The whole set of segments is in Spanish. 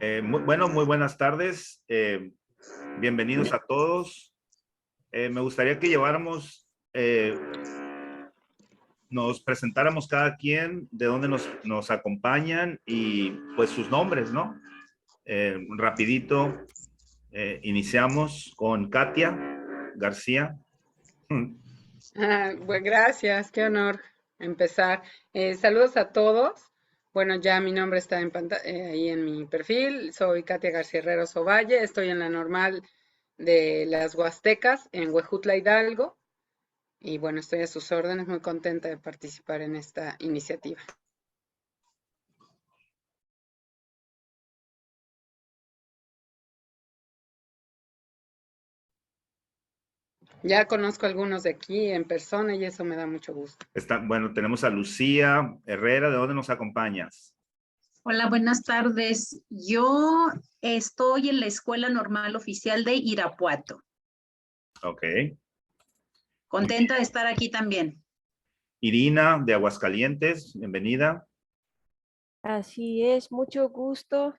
Bueno, muy buenas tardes. Bienvenidos a todos. Me gustaría que nos presentáramos cada quien de dónde nos acompañan y pues sus nombres, ¿no? Rapidito, iniciamos con Katia García. Pues gracias, qué honor empezar. Saludos a todos. Bueno, ya mi nombre está ahí en mi perfil. Soy Katia García Herreros Ovalle. Estoy en la normal de las Huastecas en Huejutla, Hidalgo. Y bueno, estoy a sus órdenes, muy contenta de participar en esta iniciativa. Ya conozco a algunos de aquí en persona y eso me da mucho gusto. Bueno, tenemos a Lucía Herrera. ¿De dónde nos acompañas? Hola, buenas tardes. Yo estoy en la Escuela Normal Oficial de Irapuato. Ok. Contenta de estar aquí también. Irina de Aguascalientes, bienvenida. Así es, mucho gusto.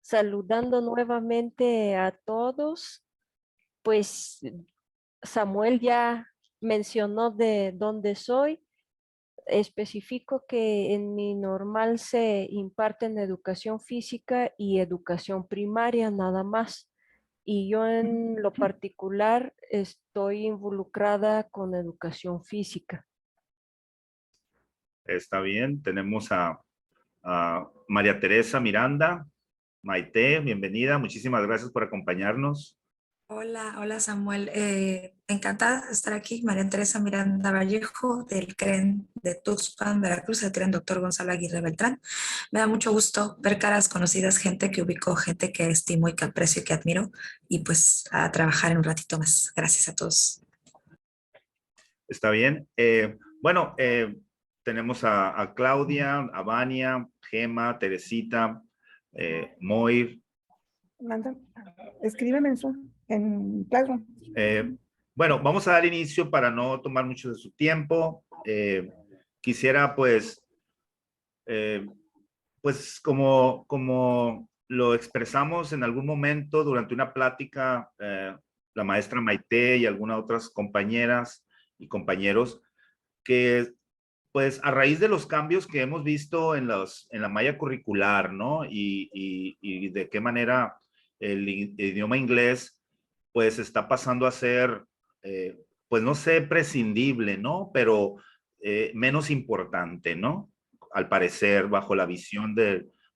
Saludando nuevamente a todos. Pues Samuel ya mencionó de dónde soy. Especifico que en mi normal se imparten educación física y educación primaria nada más. Y yo en lo particular estoy involucrada con educación física. Está bien. Tenemos a María Teresa Miranda. Maite, bienvenida. Muchísimas gracias por acompañarnos. Hola Samuel. Encantada de estar aquí. María Teresa Miranda Vallejo del CREN de Tuxpan, Veracruz, el CREN Dr. Gonzalo Aguirre Beltrán. Me da mucho gusto ver caras conocidas, gente que ubico, gente que estimo y que aprecio y que admiro, y pues a trabajar en un ratito más. Gracias a todos. Está bien. Bueno, tenemos a Claudia, a Vania, Gema, Teresita, Moir. Manda, escríbeme en Zoom, en Classroom. Bueno, vamos a dar inicio para no tomar mucho de su tiempo. Quisiera pues como lo expresamos en algún momento durante una plática, la maestra Maite y algunas otras compañeras y compañeros, que pues a raíz de los cambios que hemos visto en la malla curricular, ¿no? Y de qué manera el idioma inglés pues está pasando a ser, pues no sé, prescindible, ¿no? Pero menos importante, ¿no? Al parecer, bajo la visión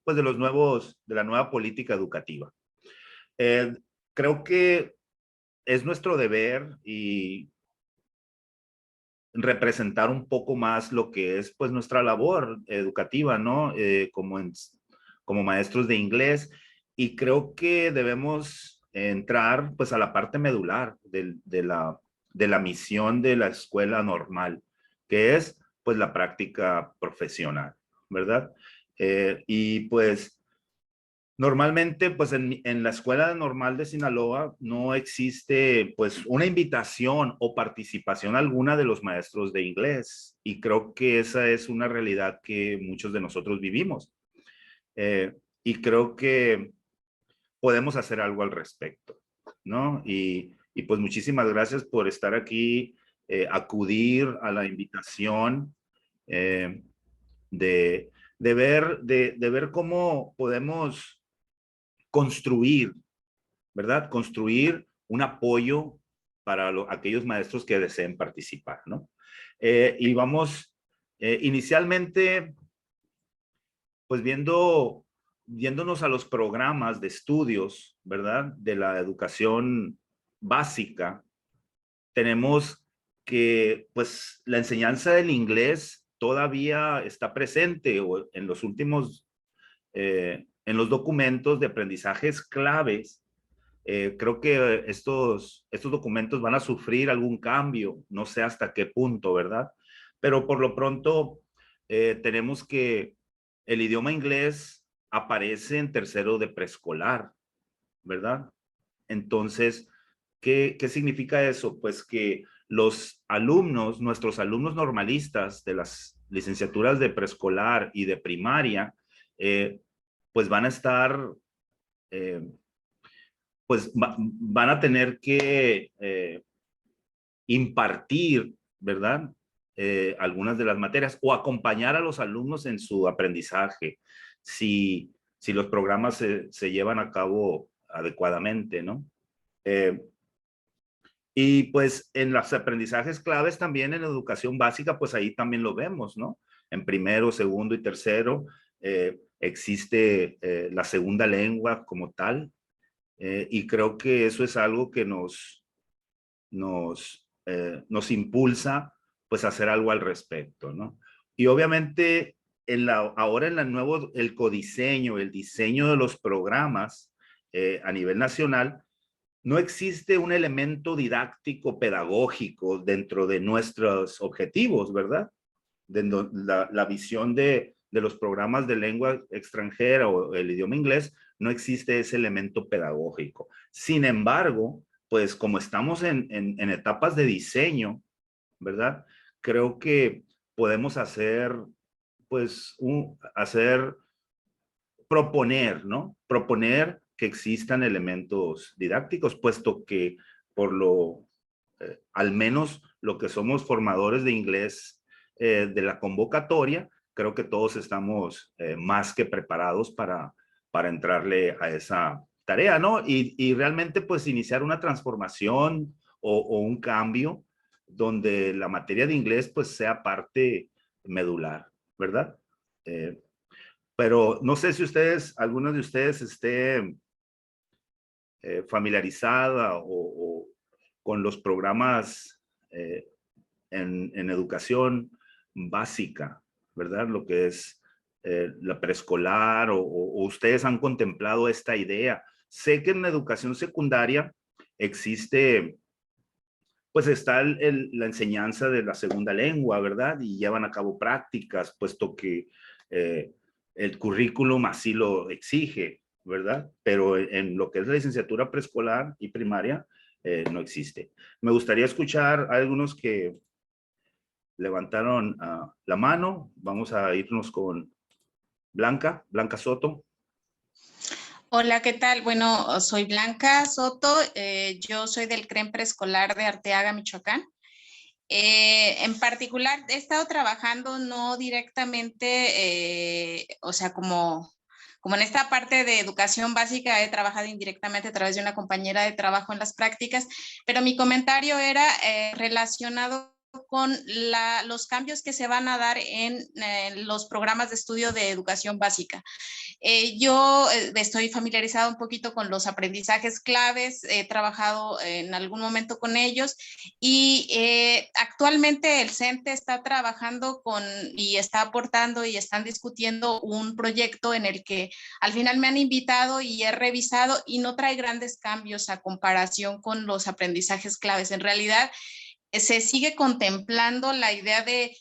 pues de la nueva política educativa. Creo que es nuestro deber y representar un poco más lo que es pues nuestra labor educativa, ¿no? Como maestros de inglés, y creo que debemos entrar pues a la parte medular de la misión de la escuela normal, que es pues la práctica profesional, ¿verdad? Y pues normalmente, pues en la Escuela Normal de Sinaloa no existe pues una invitación o participación alguna de los maestros de inglés, y creo que esa es una realidad que muchos de nosotros vivimos. Y creo que podemos hacer algo al respecto, ¿no? Y pues muchísimas gracias por estar aquí, acudir a la invitación, de, de ver cómo podemos construir, ¿verdad? Construir un apoyo para aquellos maestros que deseen participar, ¿no? Y vamos inicialmente, pues viéndonos a los programas de estudios, ¿verdad? De la educación básica, tenemos que, pues, la enseñanza del inglés todavía está presente en los últimos, en los documentos de aprendizajes claves. Creo que estos documentos van a sufrir algún cambio, no sé hasta qué punto, ¿verdad? Pero por lo pronto tenemos que el idioma inglés aparece en tercero de preescolar, ¿verdad? Entonces, ¿qué significa eso? Pues que los alumnos, nuestros alumnos normalistas de las licenciaturas de preescolar y de primaria, pues van a estar, pues van a tener que impartir, ¿verdad? Algunas de las materias o acompañar a los alumnos en su aprendizaje, si los programas se llevan a cabo adecuadamente, ¿no? Y pues en los aprendizajes claves también en educación básica, pues ahí también lo vemos, ¿no? En primero, segundo y tercero existe la segunda lengua como tal, y creo que eso es algo que nos impulsa pues a hacer algo al respecto, ¿no? Y obviamente ahora en el codiseño, el diseño de los programas a nivel nacional, no existe un elemento didáctico pedagógico dentro de nuestros objetivos, ¿verdad? La visión de los programas de lengua extranjera o el idioma inglés, no existe ese elemento pedagógico. Sin embargo, pues como estamos en etapas de diseño, ¿verdad? Creo que podemos hacer, pues, proponer, ¿no? Proponer que existan elementos didácticos, puesto que al menos lo que somos formadores de inglés de la convocatoria, creo que todos estamos más que preparados para entrarle a esa tarea, ¿no? Y realmente pues iniciar una transformación o un cambio donde la materia de inglés pues sea parte medular, ¿verdad? Pero no sé si alguno de ustedes esté familiarizada o con los programas en educación básica, ¿verdad? Lo que es la preescolar o ustedes han contemplado esta idea. Sé que en la educación secundaria existe, pues está la enseñanza de la segunda lengua, ¿verdad? Y llevan a cabo prácticas, puesto que el currículum así lo exige, ¿verdad? Pero en lo que es la licenciatura preescolar y primaria, no existe. Me gustaría escuchar a algunos que levantaron la mano. Vamos a irnos con Blanca Soto. Hola, ¿qué tal? Bueno, soy Blanca Soto, yo soy del CREM preescolar de Arteaga, Michoacán. En particular, he estado trabajando no directamente, o sea, como en esta parte de educación básica, he trabajado indirectamente a través de una compañera de trabajo en las prácticas, pero mi comentario era relacionado con los cambios que se van a dar en los programas de estudio de educación básica. Yo estoy familiarizada un poquito con los aprendizajes claves, he trabajado en algún momento con ellos y actualmente el CENTE está trabajando y está aportando y están discutiendo un proyecto en el que al final me han invitado y he revisado y no trae grandes cambios a comparación con los aprendizajes claves. En realidad se sigue contemplando la idea de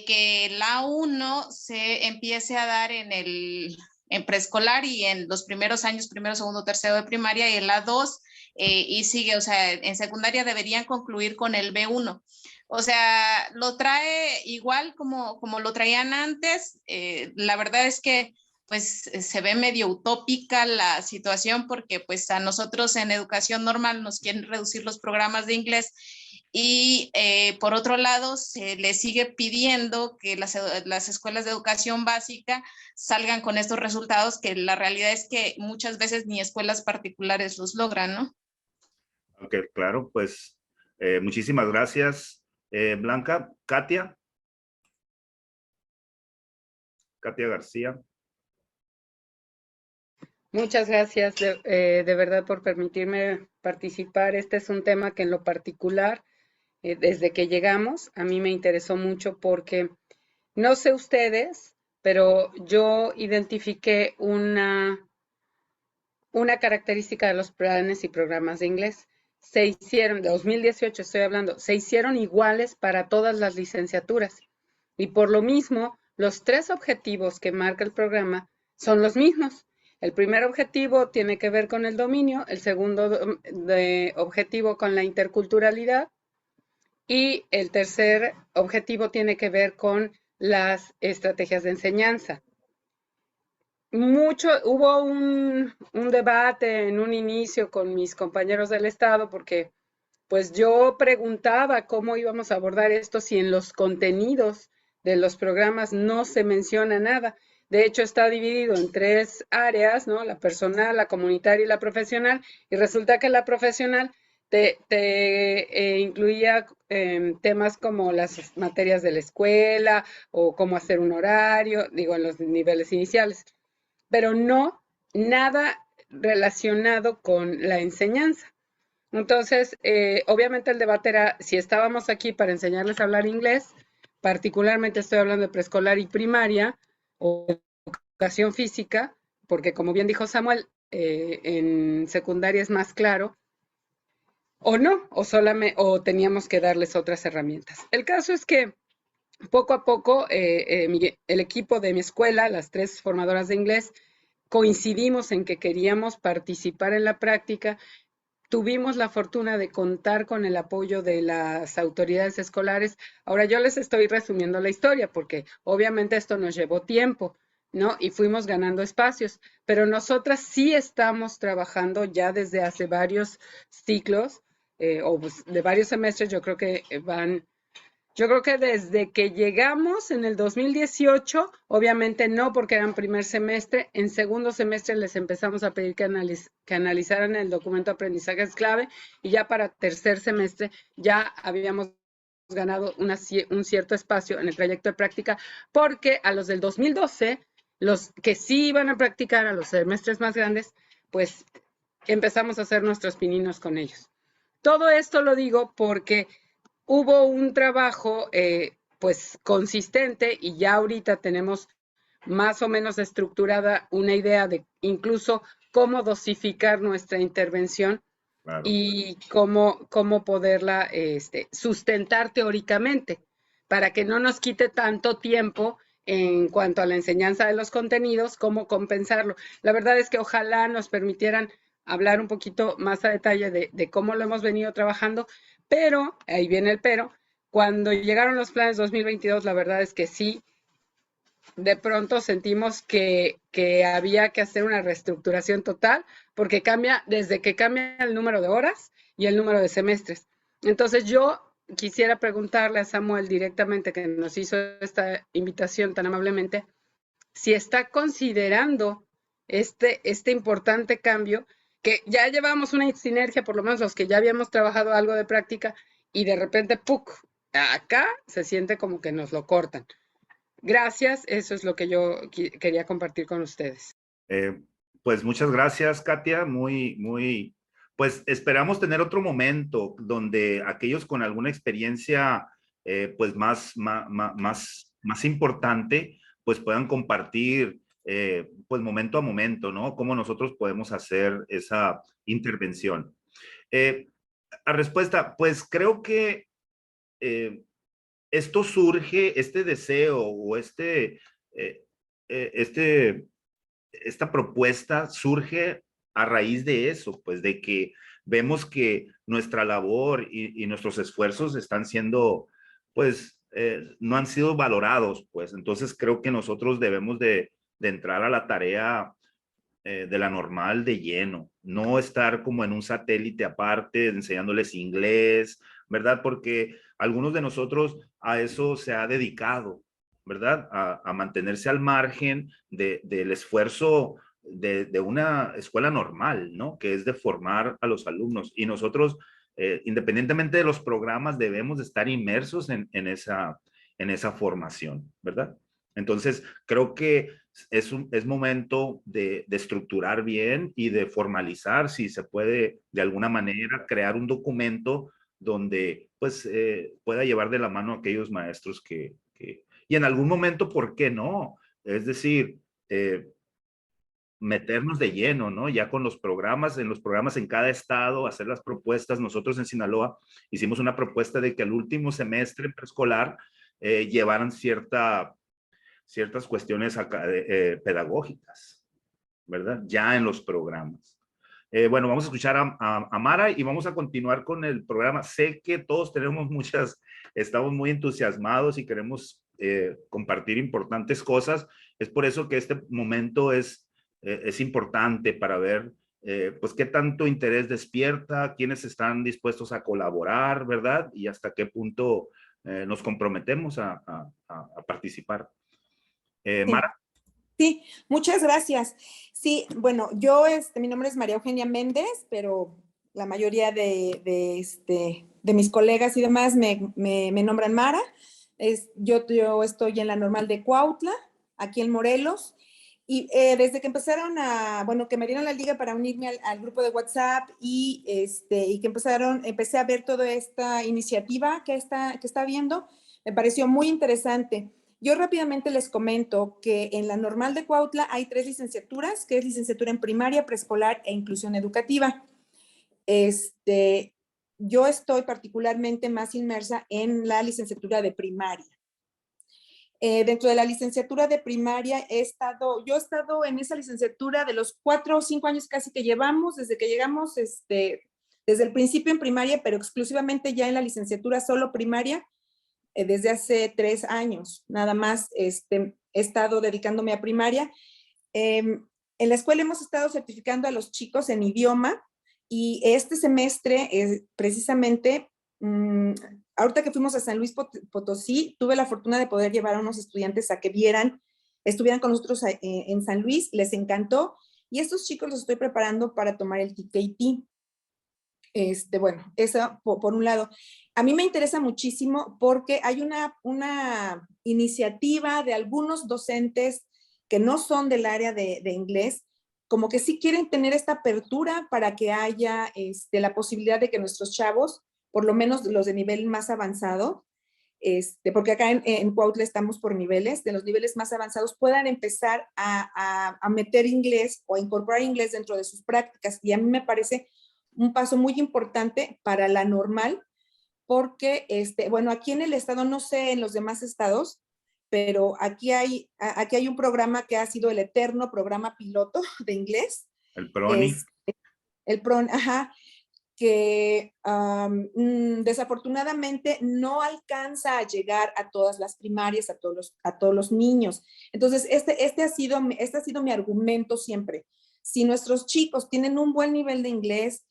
que la 1 se empiece a dar en preescolar y en los primeros años, primero, segundo, tercero de primaria, y en la 2 y sigue, o sea, en secundaria deberían concluir con el B1. O sea, lo trae igual como lo traían antes. La verdad es que pues se ve medio utópica la situación porque pues a nosotros en educación normal nos quieren reducir los programas de inglés y por otro lado se le sigue pidiendo que las escuelas de educación básica salgan con estos resultados que la realidad es que muchas veces ni escuelas particulares los logran, ¿no? Ok, claro, pues muchísimas gracias, Blanca. Katia García. Muchas gracias de verdad por permitirme participar. Este es un tema que en lo particular, desde que llegamos, a mí me interesó mucho porque no sé ustedes, pero yo identifiqué una característica de los planes y programas de inglés. Se hicieron, de 2018 estoy hablando, se hicieron iguales para todas las licenciaturas. Y por lo mismo, los 3 objetivos que marca el programa son los mismos. El primer objetivo tiene que ver con el dominio, el segundo objetivo con la interculturalidad y el tercer objetivo tiene que ver con las estrategias de enseñanza. hubo un debate en un inicio con mis compañeros del Estado porque pues yo preguntaba cómo íbamos a abordar esto si en los contenidos de los programas no se menciona nada. De hecho, está dividido en 3 áreas, ¿no? La personal, la comunitaria y la profesional. Y resulta que la profesional te incluía temas como las materias de la escuela o cómo hacer un horario, digo, en los niveles iniciales, pero no nada relacionado con la enseñanza. Entonces, obviamente el debate era si estábamos aquí para enseñarles a hablar inglés, particularmente estoy hablando de preescolar y primaria, o educación física, porque como bien dijo Samuel, en secundaria es más claro, o no, o teníamos que darles otras herramientas. El caso es que poco a poco el equipo de mi escuela, las 3 formadoras de inglés, coincidimos en que queríamos participar en la práctica. Tuvimos la fortuna de contar con el apoyo de las autoridades escolares. Ahora yo les estoy resumiendo la historia porque obviamente esto nos llevó tiempo, ¿no? Y fuimos ganando espacios, pero nosotras sí estamos trabajando ya desde hace varios ciclos o de varios semestres. Yo creo que desde que llegamos en el 2018, obviamente no porque eran primer semestre, en segundo semestre les empezamos a pedir que analizaran el documento de aprendizajes clave y ya para tercer semestre ya habíamos ganado un cierto espacio en el trayecto de práctica porque a los del 2012, los que sí iban a practicar a los semestres más grandes, pues empezamos a hacer nuestros pininos con ellos. Todo esto lo digo porque hubo un trabajo pues consistente y ya ahorita tenemos más o menos estructurada una idea de incluso cómo dosificar nuestra intervención. Claro. Y cómo poderla sustentar teóricamente para que no nos quite tanto tiempo en cuanto a la enseñanza de los contenidos, cómo compensarlo. La verdad es que ojalá nos permitieran hablar un poquito más a detalle de cómo lo hemos venido trabajando, pero, ahí viene el pero, cuando llegaron los planes 2022, la verdad es que sí, de pronto sentimos que había que hacer una reestructuración total, porque desde que cambia el número de horas y el número de semestres. Entonces yo quisiera preguntarle a Samuel directamente, que nos hizo esta invitación tan amablemente, si está considerando este importante cambio, que ya llevamos una sinergia, por lo menos los que ya habíamos trabajado algo de práctica, y de repente, ¡puc!, acá se siente como que nos lo cortan. Gracias, eso es lo que yo quería compartir con ustedes. Pues muchas gracias, Katia, pues esperamos tener otro momento donde aquellos con alguna experiencia pues más importante, pues puedan compartir pues momento a momento, ¿no? Cómo nosotros podemos hacer esa intervención. A respuesta, pues creo que esto surge, este deseo o esta propuesta surge a raíz de eso, pues de que vemos que nuestra labor y nuestros esfuerzos están siendo, pues, no han sido valorados, pues. Entonces creo que nosotros debemos de entrar a la tarea de la normal de lleno, no estar como en un satélite aparte enseñándoles inglés, ¿verdad? Porque algunos de nosotros a eso se ha dedicado, ¿verdad? A mantenerse al margen del esfuerzo de una escuela normal, ¿no? Que es de formar a los alumnos. Y nosotros, independientemente de los programas, debemos de estar inmersos en esa formación, ¿verdad? Entonces, creo que es momento de estructurar bien y de formalizar, si se puede, de alguna manera, crear un documento donde pues pueda llevar de la mano a aquellos maestros y en algún momento, ¿por qué no? Es decir, meternos de lleno, ¿no? Ya con los programas en cada estado, hacer las propuestas. Nosotros en Sinaloa hicimos una propuesta de que al último semestre preescolar llevaran ciertas cuestiones pedagógicas, ¿verdad? Ya en los programas. Bueno, vamos a escuchar a Mara y vamos a continuar con el programa. Sé que todos estamos muy entusiasmados y queremos compartir importantes cosas. Es por eso que este momento es importante para ver pues qué tanto interés despierta, quiénes están dispuestos a colaborar, ¿verdad? Y hasta qué punto nos comprometemos a participar. Mara. Sí, muchas gracias. Sí, bueno, mi nombre es María Eugenia Méndez, pero la mayoría de mis colegas y demás me nombran Mara. Yo estoy en la normal de Cuautla, aquí en Morelos, y desde que empezaron que me dieron la liga para unirme al grupo de WhatsApp y que empecé a ver toda esta iniciativa que está habiendo, me pareció muy interesante. Yo rápidamente les comento que en la normal de Cuautla hay 3 licenciaturas, que es licenciatura en primaria, preescolar e inclusión educativa. Yo estoy particularmente más inmersa en la licenciatura de primaria. Dentro de la licenciatura de primaria yo he estado en esa licenciatura de los 4 o 5 años casi que llevamos, desde que llegamos, desde el principio en primaria, pero exclusivamente ya en la licenciatura solo primaria, desde hace 3 años, nada más he estado dedicándome a primaria. En la escuela hemos estado certificando a los chicos en idioma y este semestre precisamente, ahorita que fuimos a San Luis Potosí, tuve la fortuna de poder llevar a unos estudiantes a que estuvieran con nosotros en San Luis, les encantó y estos chicos los estoy preparando para tomar el TKT. Bueno, eso por un lado. A mí me interesa muchísimo porque hay una iniciativa de algunos docentes que no son del área de inglés, como que sí quieren tener esta apertura para que haya la posibilidad de que nuestros chavos, por lo menos los de nivel más avanzado, porque acá en Cuautla estamos por niveles, de los niveles más avanzados puedan empezar a meter inglés o a incorporar inglés dentro de sus prácticas. Y a mí me parece un paso muy importante para la normal, porque, bueno, aquí en el estado, no sé en los demás estados, pero aquí hay un programa que ha sido el eterno programa piloto de inglés. El PRONI. El PRONI, ajá, que desafortunadamente no alcanza a llegar a todas las primarias, a todos los niños. Entonces, este ha sido mi argumento siempre. Si nuestros chicos tienen un buen nivel de inglés,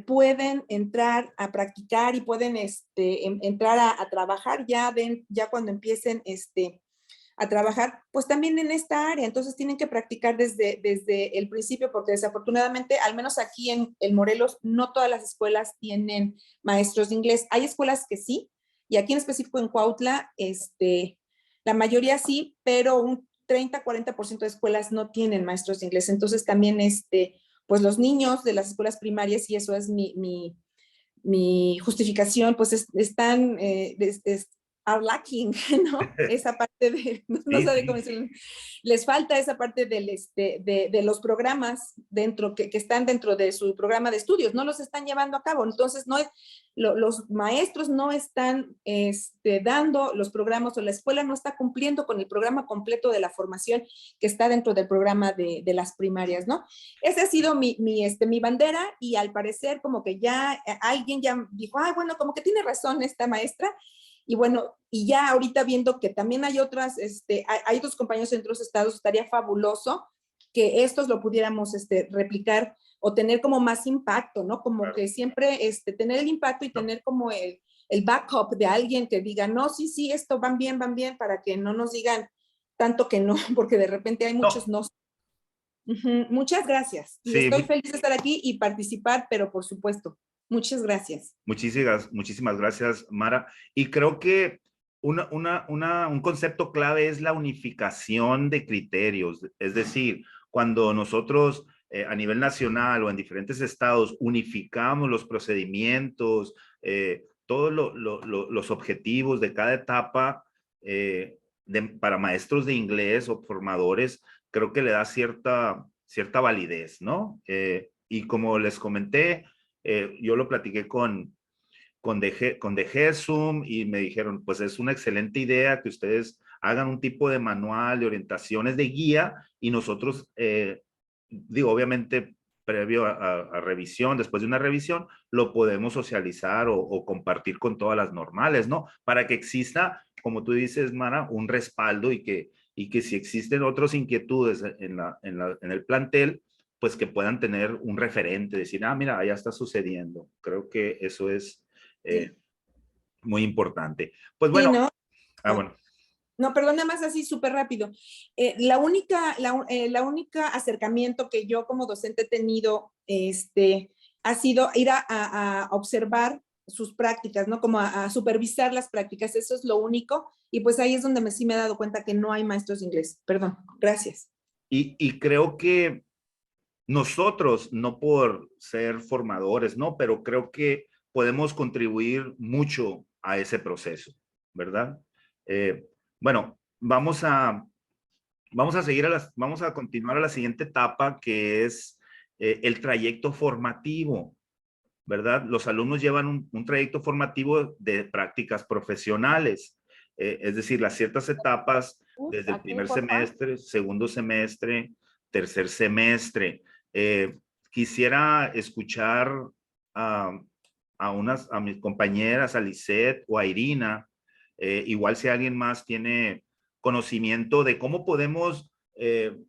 pueden entrar a practicar y pueden entrar a trabajar ya cuando empiecen a trabajar, pues también en esta área. Entonces tienen que practicar desde el principio, porque desafortunadamente, al menos aquí en Morelos, no todas las escuelas tienen maestros de inglés. Hay escuelas que sí, y aquí en específico en Cuautla, la mayoría sí, pero un 30-40% de escuelas no tienen maestros de inglés. Entonces también, pues los niños de las escuelas primarias, y eso es mi justificación, pues están are lacking, ¿no? Esa parte no sé cómo decirlo, les falta esa parte de los programas que están dentro de su programa de estudios, no los están llevando a cabo. Entonces los maestros no están dando los programas, o la escuela no está cumpliendo con el programa completo de la formación que está dentro del programa de las primarias, ¿no? Esa ha sido mi bandera, y al parecer como que ya alguien ya dijo, ay, bueno, como que tiene razón esta maestra. Y bueno, y ya ahorita viendo que también hay otros compañeros en otros estados, estaría fabuloso que estos lo pudiéramos replicar o tener como más impacto, ¿no? Como claro, que siempre tener el impacto y tener como el backup de alguien que diga, no, sí, esto van bien, para que no nos digan tanto que no, porque de repente hay muchos no. Muchas gracias. Y estoy feliz de estar aquí y participar, pero por supuesto, muchas gracias. Muchísimas gracias, Mara. Y creo que un concepto clave es la unificación de criterios. Es decir, cuando nosotros a nivel nacional o en diferentes estados unificamos los procedimientos, todos los objetivos de cada etapa para maestros de inglés o formadores, creo que le da cierta validez, ¿no? Y como les comenté, yo lo platiqué con DG Zoom y me dijeron, pues es una excelente idea que ustedes hagan un tipo de manual de orientaciones de guía, y nosotros, obviamente previo a revisión, después de una revisión, lo podemos socializar o compartir con todas las normales, ¿no? Para que exista como tú dices, Mara, un respaldo y que si existen otras inquietudes en el plantel, pues que puedan tener un referente, decir, ah, mira, allá está sucediendo. Creo que eso es muy importante. Pues bueno, sí, ¿no? bueno. No, perdón, nada más así súper rápido. La única acercamiento que yo como docente he tenido ha sido ir a observar sus prácticas, ¿no? Como a supervisar las prácticas, eso es lo único. Y pues ahí es donde sí me he dado cuenta que no hay maestros de inglés. Perdón, gracias. Y creo que nosotros, no por ser formadores, ¿no? Pero creo que podemos contribuir mucho a ese proceso, ¿verdad? Bueno, vamos a seguir vamos a continuar a la siguiente etapa, que es el trayecto formativo, ¿verdad? Los alumnos llevan un trayecto formativo de prácticas profesionales, es decir, las ciertas etapas desde el primer semestre, segundo semestre, tercer semestre. Quisiera escuchar a mis compañeras, a Lisette o a Irina, igual si alguien más tiene conocimiento de cómo podemos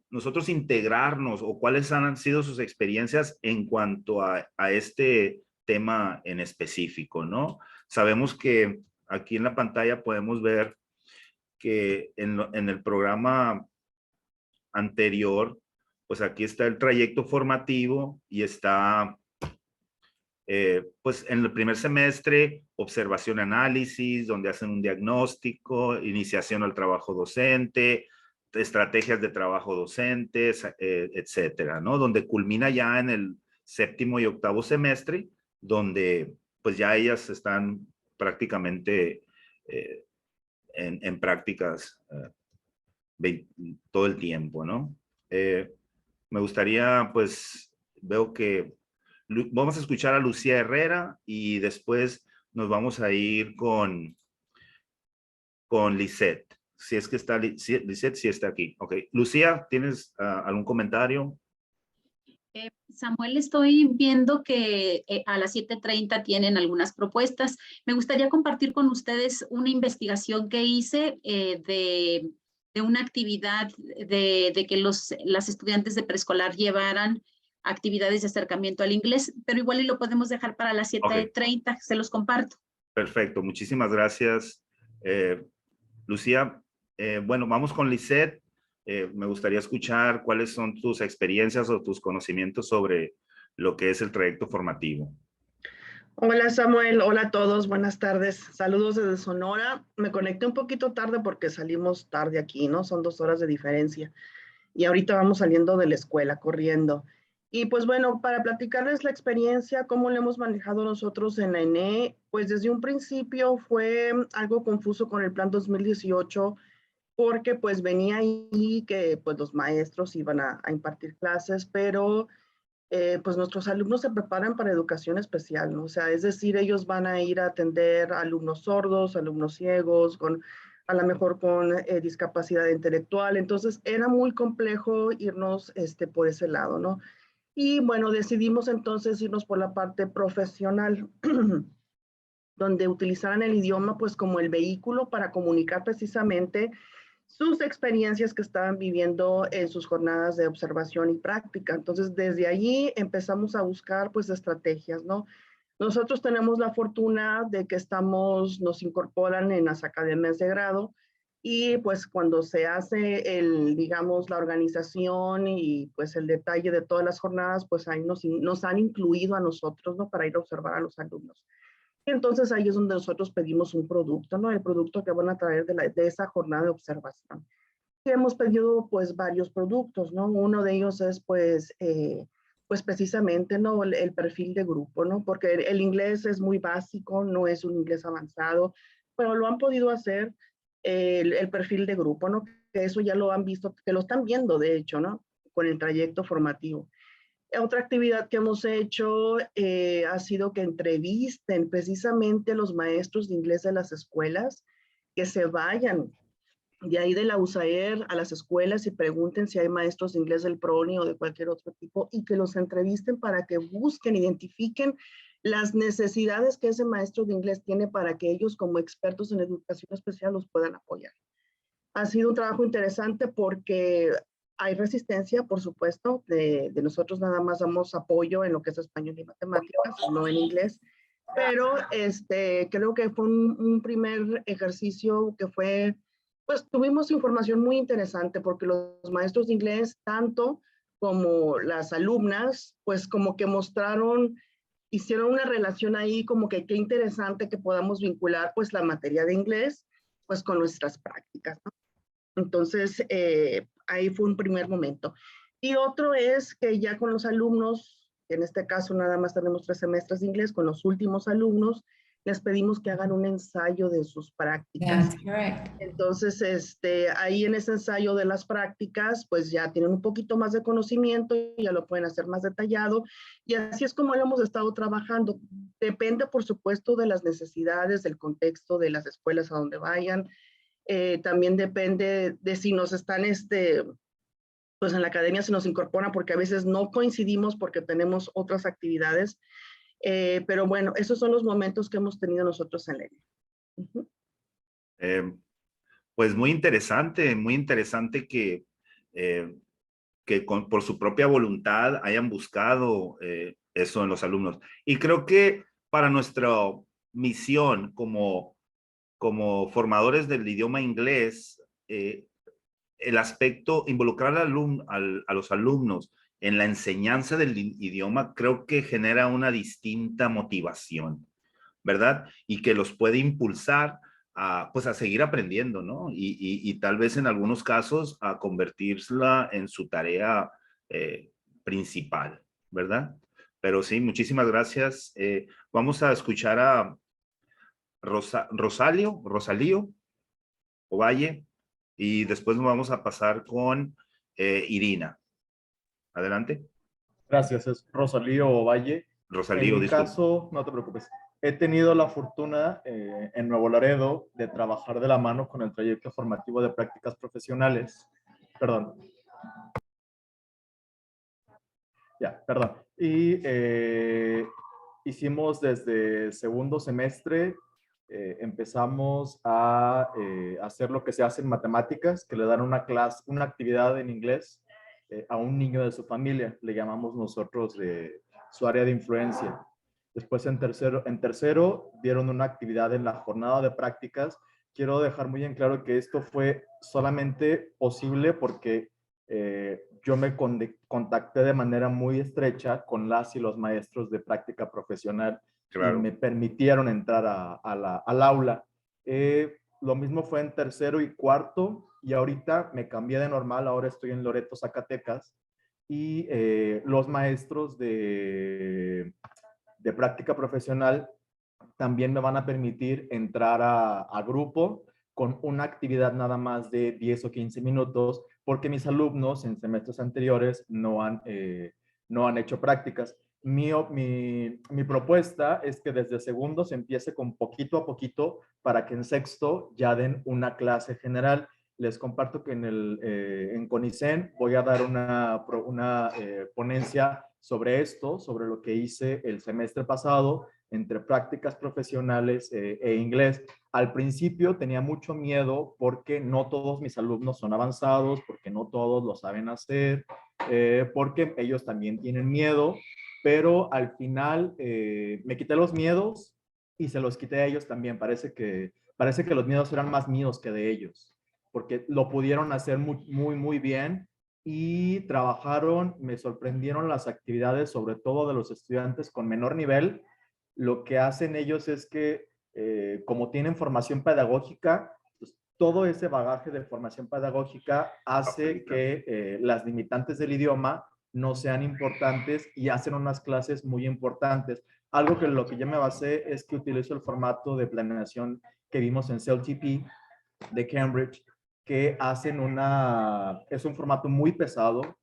nosotros integrarnos o cuáles han sido sus experiencias en cuanto a este tema en específico, ¿no? Sabemos que aquí en la pantalla podemos ver que en el programa anterior, pues aquí está el trayecto formativo y está, pues en el primer semestre, observación, análisis, donde hacen un diagnóstico, iniciación al trabajo docente, estrategias de trabajo docentes, etcétera, ¿no? Donde culmina ya en el séptimo y octavo semestre, donde pues ya ellas están prácticamente en prácticas todo el tiempo, ¿no? Me gustaría, pues, veo que vamos a escuchar a Lucía Herrera y después nos vamos a ir con Lisette. Si es que está Lisette, sí está aquí. Ok. Lucía, ¿tienes algún comentario? Samuel, estoy viendo que a las 7:30 tienen algunas propuestas. Me gustaría compartir con ustedes una investigación que hice de una actividad de que las estudiantes de preescolar llevaran actividades de acercamiento al inglés, pero igual y lo podemos dejar para las 7:30. Okay. Se los comparto. Perfecto, muchísimas gracias, Lucía. Bueno, vamos con Lisette. Me gustaría escuchar cuáles son tus experiencias o tus conocimientos sobre lo que es el trayecto formativo. Hola Samuel, hola a todos, buenas tardes. Saludos desde Sonora. Me conecté un poquito tarde porque salimos tarde aquí, ¿no? Son 2 horas de diferencia. Y ahorita vamos saliendo de la escuela, corriendo. Y pues bueno, para platicarles la experiencia, cómo lo hemos manejado nosotros en la ENE, pues desde un principio fue algo confuso con el plan 2018, porque pues venía ahí que pues los maestros iban a impartir clases, pero pues nuestros alumnos se preparan para educación especial, ¿no? O sea, es decir, ellos van a ir a atender a alumnos sordos, alumnos ciegos, a lo mejor con discapacidad intelectual. Entonces, era muy complejo irnos por ese lado, ¿no? Y bueno, decidimos entonces irnos por la parte profesional, donde utilizaran el idioma pues como el vehículo para comunicar precisamente sus experiencias que estaban viviendo en sus jornadas de observación y práctica. Entonces, desde allí empezamos a buscar pues estrategias, ¿no? Nosotros tenemos la fortuna de que nos incorporan en las academias de grado y pues cuando se hace digamos, la organización y pues el detalle de todas las jornadas, pues ahí nos han incluido a nosotros, ¿no? Para ir a observar a los alumnos. Y entonces ahí es donde nosotros pedimos un producto, ¿no? El producto que van a traer de esa jornada de observación. Y hemos pedido pues varios productos, ¿no? Uno de ellos es pues precisamente, ¿no? El perfil de grupo, ¿no? Porque el inglés es muy básico, no es un inglés avanzado, pero lo han podido hacer el perfil de grupo, ¿no? Que eso ya lo han visto, que lo están viendo de hecho, ¿no? Con el trayecto formativo. Otra actividad que hemos hecho ha sido que entrevisten precisamente los maestros de inglés de las escuelas, que se vayan de ahí de la USAER a las escuelas y pregunten si hay maestros de inglés del PRONI o de cualquier otro tipo y que los entrevisten para que busquen, identifiquen las necesidades que ese maestro de inglés tiene para que ellos como expertos en educación especial los puedan apoyar. Ha sido un trabajo interesante porque hay resistencia, por supuesto, de nosotros nada más damos apoyo en lo que es español y matemáticas, no en inglés, pero creo que fue un primer ejercicio que fue, pues tuvimos información muy interesante porque los maestros de inglés, tanto como las alumnas, pues como que hicieron una relación ahí como que qué interesante que podamos vincular pues la materia de inglés pues con nuestras prácticas, ¿no? Entonces, ahí fue un primer momento. Y otro es que ya con los alumnos, en este caso nada más tenemos 3 semestres de inglés, con los últimos alumnos, les pedimos que hagan un ensayo de sus prácticas. Entonces, ahí en ese ensayo de las prácticas, pues ya tienen un poquito más de conocimiento, ya lo pueden hacer más detallado, y así es como lo hemos estado trabajando. Depende, por supuesto, de las necesidades, del contexto de las escuelas a donde vayan. También depende de si nos están, pues en la academia se nos incorporan, porque a veces no coincidimos porque tenemos otras actividades. Pero bueno, esos son los momentos que hemos tenido nosotros en línea. Pues muy interesante que por su propia voluntad hayan buscado eso en los alumnos. Y creo que para nuestra misión como formadores del idioma inglés, el aspecto, involucrar a los alumnos en la enseñanza del idioma, creo que genera una distinta motivación, ¿verdad? Y que los puede impulsar pues a seguir aprendiendo, ¿no? Y tal vez en algunos casos a convertirla en su tarea principal, ¿verdad? Pero sí, muchísimas gracias. Vamos a escuchar a Rosalío Ovalle, y después nos vamos a pasar con Irina. Adelante. Gracias, es Rosalío Ovalle. Rosalío, en mi disculpe. caso, no te preocupes. He tenido la fortuna en Nuevo Laredo de trabajar de la mano con el trayecto formativo de prácticas profesionales. Perdón. Perdón. Y hicimos desde segundo semestre, empezamos a hacer lo que se hace en matemáticas, que le dan una clase, una actividad en inglés a un niño de su familia. Le llamamos nosotros de su área de influencia. Después en tercero dieron una actividad en la jornada de prácticas. Quiero dejar muy en claro que esto fue solamente posible porque yo me contacté de manera muy estrecha con las y los maestros de práctica profesional. Claro. Y me permitieron entrar al aula. Lo mismo fue en tercero y cuarto, y ahorita me cambié de normal, ahora estoy en Loreto, Zacatecas, y los maestros de práctica profesional también me van a permitir entrar a grupo con una actividad nada más de 10 o 15 minutos, porque mis alumnos en semestres anteriores no han hecho prácticas. Mi propuesta es que desde segundo se empiece con poquito a poquito para que en sexto ya den una clase general. Les comparto que en CONICEN voy a dar una ponencia sobre esto, sobre lo que hice el semestre pasado entre prácticas profesionales e inglés. Al principio tenía mucho miedo porque no todos mis alumnos son avanzados, porque no todos lo saben hacer, porque ellos también tienen miedo, pero al final me quité los miedos y se los quité a ellos también. Parece que los miedos eran más míos que de ellos, porque lo pudieron hacer muy bien y trabajaron. Me sorprendieron las actividades, sobre todo de los estudiantes con menor nivel. Lo que hacen ellos es que, como tienen formación pedagógica, pues, todo ese bagaje de formación pedagógica hace que las limitantes del idioma no sean importantes y hacen unas clases muy importantes. Algo que lo que yo me basé es que utilizo el formato de planeación que vimos en CELTP de Cambridge, que hacen es un formato muy pesado,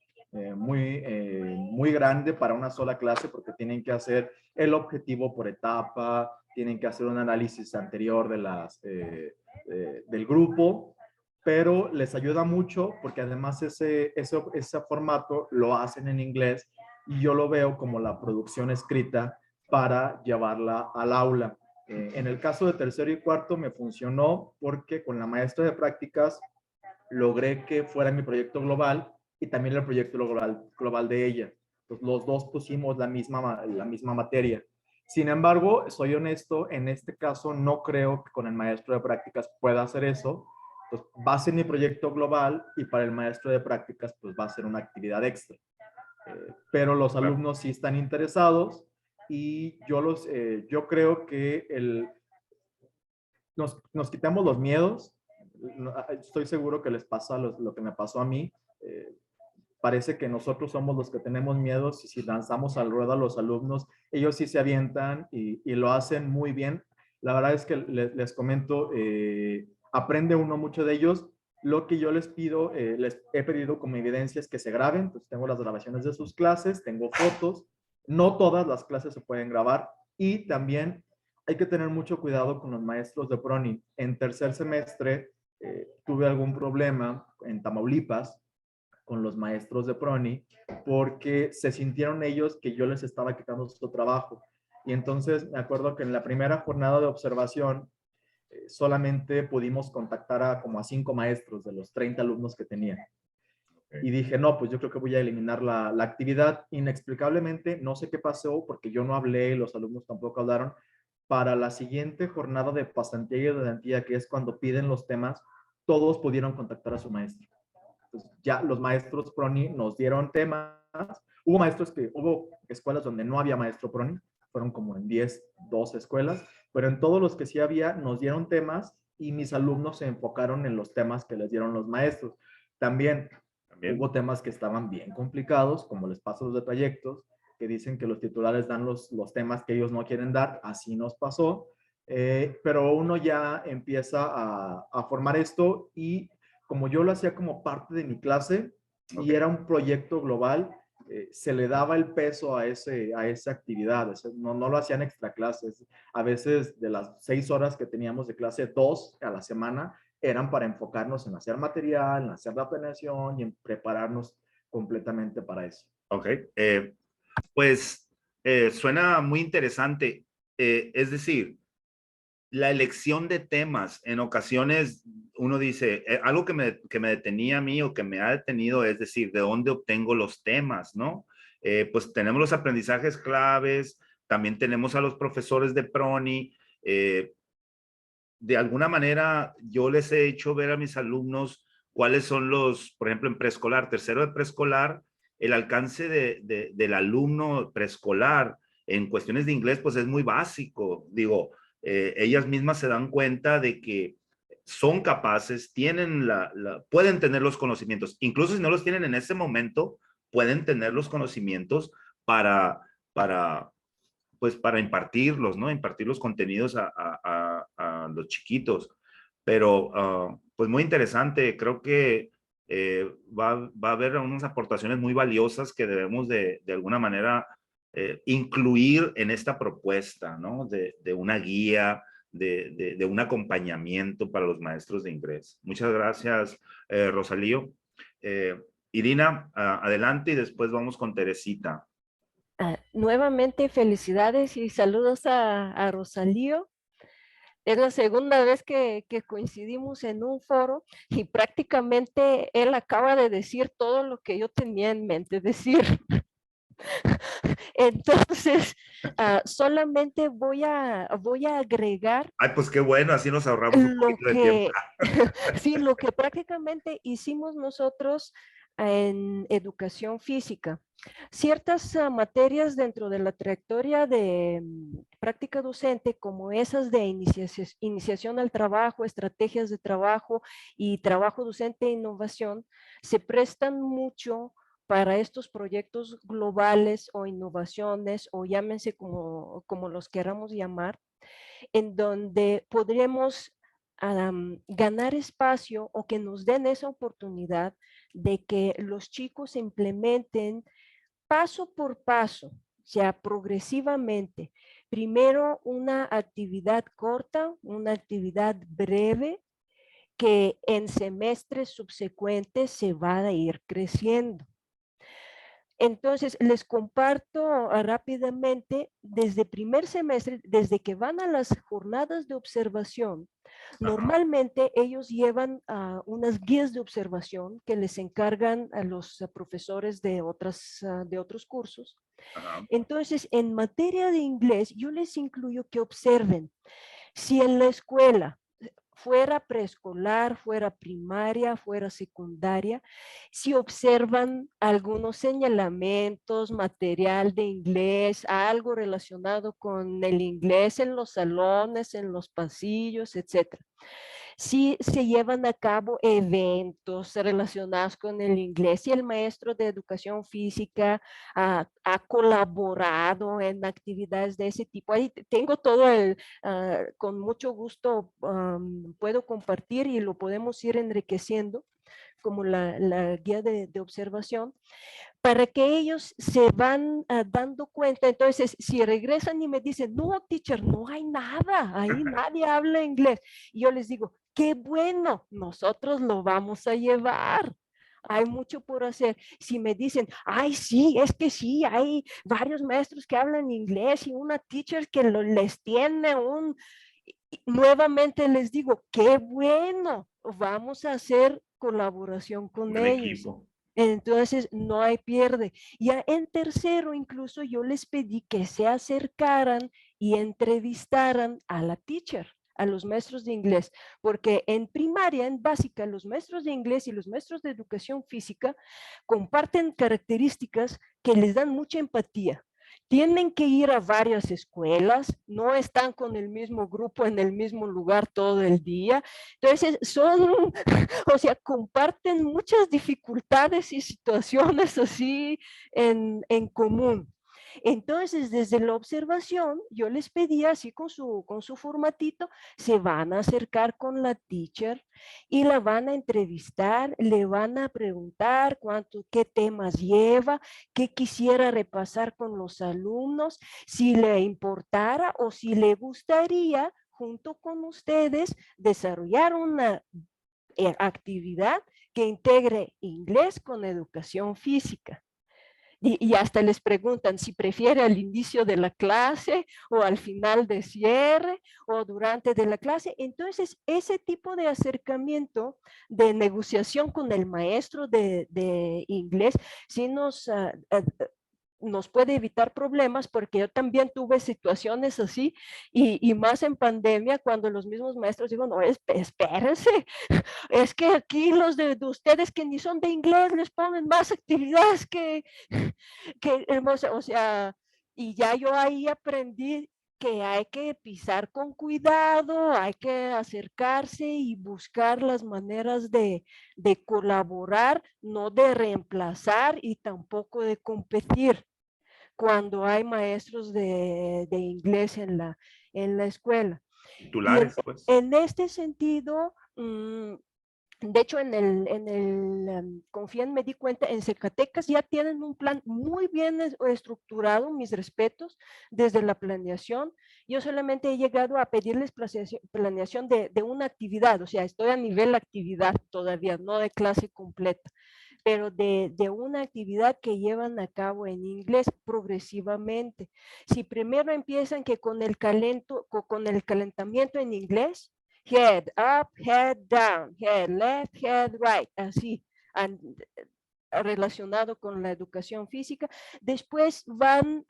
muy grande para una sola clase, porque tienen que hacer el objetivo por etapa, tienen que hacer un análisis anterior del grupo, pero les ayuda mucho porque además ese formato lo hacen en inglés y yo lo veo como la producción escrita para llevarla al aula. En el caso de tercero y cuarto me funcionó porque con la maestra de prácticas logré que fuera mi proyecto global y también el proyecto global de ella. Pues los dos pusimos la misma materia. Sin embargo, soy honesto, en este caso no creo que con el maestro de prácticas pueda hacer eso. Pues va a ser mi proyecto global y para el maestro de prácticas pues va a ser una actividad extra. Pero los alumnos sí están interesados y yo creo que nos quitamos los miedos. Estoy seguro que les pasa lo que me pasó a mí. Parece que nosotros somos los que tenemos miedos y si lanzamos al ruedo a los alumnos, ellos sí se avientan y lo hacen muy bien. La verdad es que les comento, aprende uno mucho de ellos. Lo que yo les pido, les he pedido como evidencia es que se graben. Pues tengo las grabaciones de sus clases, tengo fotos. No todas las clases se pueden grabar y también hay que tener mucho cuidado con los maestros de PRONI. En tercer semestre tuve algún problema en Tamaulipas con los maestros de PRONI porque se sintieron ellos que yo les estaba quitando su trabajo. Y entonces me acuerdo que en la primera jornada de observación solamente pudimos contactar a como a 5 maestros de los 30 alumnos que tenían. Y dije, no, pues yo creo que voy a eliminar la actividad. Inexplicablemente, no sé qué pasó porque yo no hablé, los alumnos tampoco hablaron. Para la siguiente jornada de pasantía y ayudantía, que es cuando piden los temas, todos pudieron contactar a su maestro. Entonces, ya los maestros PRONI nos dieron temas. Hubo escuelas donde no había maestro PRONI, fueron como en 10, 12 escuelas, pero en todos los que sí había nos dieron temas y mis alumnos se enfocaron en los temas que les dieron los maestros. También hubo temas que estaban bien complicados, como les paso los de trayectos, que dicen que los titulares dan los temas que ellos no quieren dar, así nos pasó, pero uno ya empieza a formar esto y como yo lo hacía como parte de mi clase y era un proyecto global, se le daba el peso a esa actividad, no lo hacían extra clases, a veces de las 6 horas que teníamos de clase, 2 a la semana eran para enfocarnos en hacer material, en hacer la planeación y en prepararnos completamente para eso. Ok, pues suena muy interesante, es decir, la elección de temas, en ocasiones uno dice, algo que me detenía a mí o que me ha detenido es decir, ¿de dónde obtengo los temas, no? Pues tenemos los aprendizajes claves, también tenemos a los profesores de PRONI, de alguna manera yo les he hecho ver a mis alumnos cuáles son por ejemplo, en preescolar, tercero de preescolar, el alcance del alumno preescolar en cuestiones de inglés, pues es muy básico. Digo, ellas mismas se dan cuenta de que son capaces, pueden tener los conocimientos, incluso si no los tienen en ese momento, pueden tener los conocimientos para impartirlos, ¿no? Impartir los contenidos a los chiquitos. Pero, pues muy interesante, creo que va a haber unas aportaciones muy valiosas que debemos de alguna manera incluir en esta propuesta, ¿no? De una guía, de un acompañamiento para los maestros de inglés. Muchas gracias, Rosalío. Irina, adelante y después vamos con Teresita. Nuevamente felicidades y saludos a Rosalío. Es la segunda vez que coincidimos en un foro y prácticamente él acaba de decir todo lo que yo tenía en mente decir. Entonces, solamente voy a agregar. Ay, pues qué bueno, así nos ahorramos un poquito de tiempo. Sí, lo que prácticamente hicimos nosotros en educación física. Ciertas materias dentro de la trayectoria de práctica docente, como esas de iniciación al trabajo, estrategias de trabajo y trabajo docente e innovación, se prestan mucho para estos proyectos globales o innovaciones, o llámense como los queramos llamar, en donde podríamos ganar espacio o que nos den esa oportunidad de que los chicos implementen paso por paso, o sea, progresivamente. Primero una actividad corta, una actividad breve, que en semestres subsecuentes se va a ir creciendo. Entonces, les comparto rápidamente, desde primer semestre, desde que van a las jornadas de observación, normalmente ellos llevan unas guías de observación que les encargan a los profesores de otros cursos. Ajá. Entonces, en materia de inglés, yo les incluyo que observen si en la escuela, fuera preescolar, fuera primaria, fuera secundaria, si observan algunos señalamientos, material de inglés, algo relacionado con el inglés en los salones, en los pasillos, etcétera. Si se llevan a cabo eventos relacionados con el inglés, si el maestro de educación física ha colaborado en actividades de ese tipo. Ahí tengo todo con mucho gusto puedo compartir y lo podemos ir enriqueciendo como la guía de observación, para que ellos se van dando cuenta. Entonces, si regresan y me dicen, no, teacher, no hay nada, ahí nadie habla inglés. Y yo les digo, qué bueno, nosotros lo vamos a llevar. Hay mucho por hacer. Si me dicen, ay, sí, es que sí, hay varios maestros que hablan inglés y una teacher que les tiene nuevamente les digo, qué bueno, vamos a hacer colaboración con Un ellos. equipo. Entonces, no hay pierde. Ya en tercero, incluso yo les pedí que se acercaran y entrevistaran a la teacher, a los maestros de inglés, porque en primaria, en básica, los maestros de inglés y los maestros de educación física comparten características que les dan mucha empatía. Tienen que ir a varias escuelas, no están con el mismo grupo en el mismo lugar todo el día. Entonces, o sea, comparten muchas dificultades y situaciones así en común. Entonces, desde la observación, yo les pedí así con su formatito, se van a acercar con la teacher y la van a entrevistar, le van a preguntar qué temas lleva, qué quisiera repasar con los alumnos, si le importara o si le gustaría, junto con ustedes, desarrollar una actividad que integre inglés con educación física. Y hasta les preguntan si prefiere al inicio de la clase o al final de cierre o durante de la clase. Entonces, ese tipo de acercamiento de negociación con el maestro de inglés sí nos puede evitar problemas, porque yo también tuve situaciones así y más en pandemia, cuando los mismos maestros digo, no, espérense, es que aquí los de ustedes que ni son de inglés les ponen más actividades o sea, y ya yo ahí aprendí que hay que pisar con cuidado, hay que acercarse y buscar las maneras de colaborar, no de reemplazar y tampoco de competir cuando hay maestros de inglés en la escuela. Titulares, pues. En este sentido, de hecho, en el Confíen me di cuenta, en Zacatecas ya tienen un plan muy bien estructurado, mis respetos, desde la planeación. Yo solamente he llegado a pedirles planeación de una actividad, o sea, estoy a nivel actividad todavía, no de clase completa, pero de una actividad que llevan a cabo en inglés progresivamente. Si primero empiezan que con el calentamiento en inglés, head up, head down, head left, head right, así, relacionado con la educación física. Después van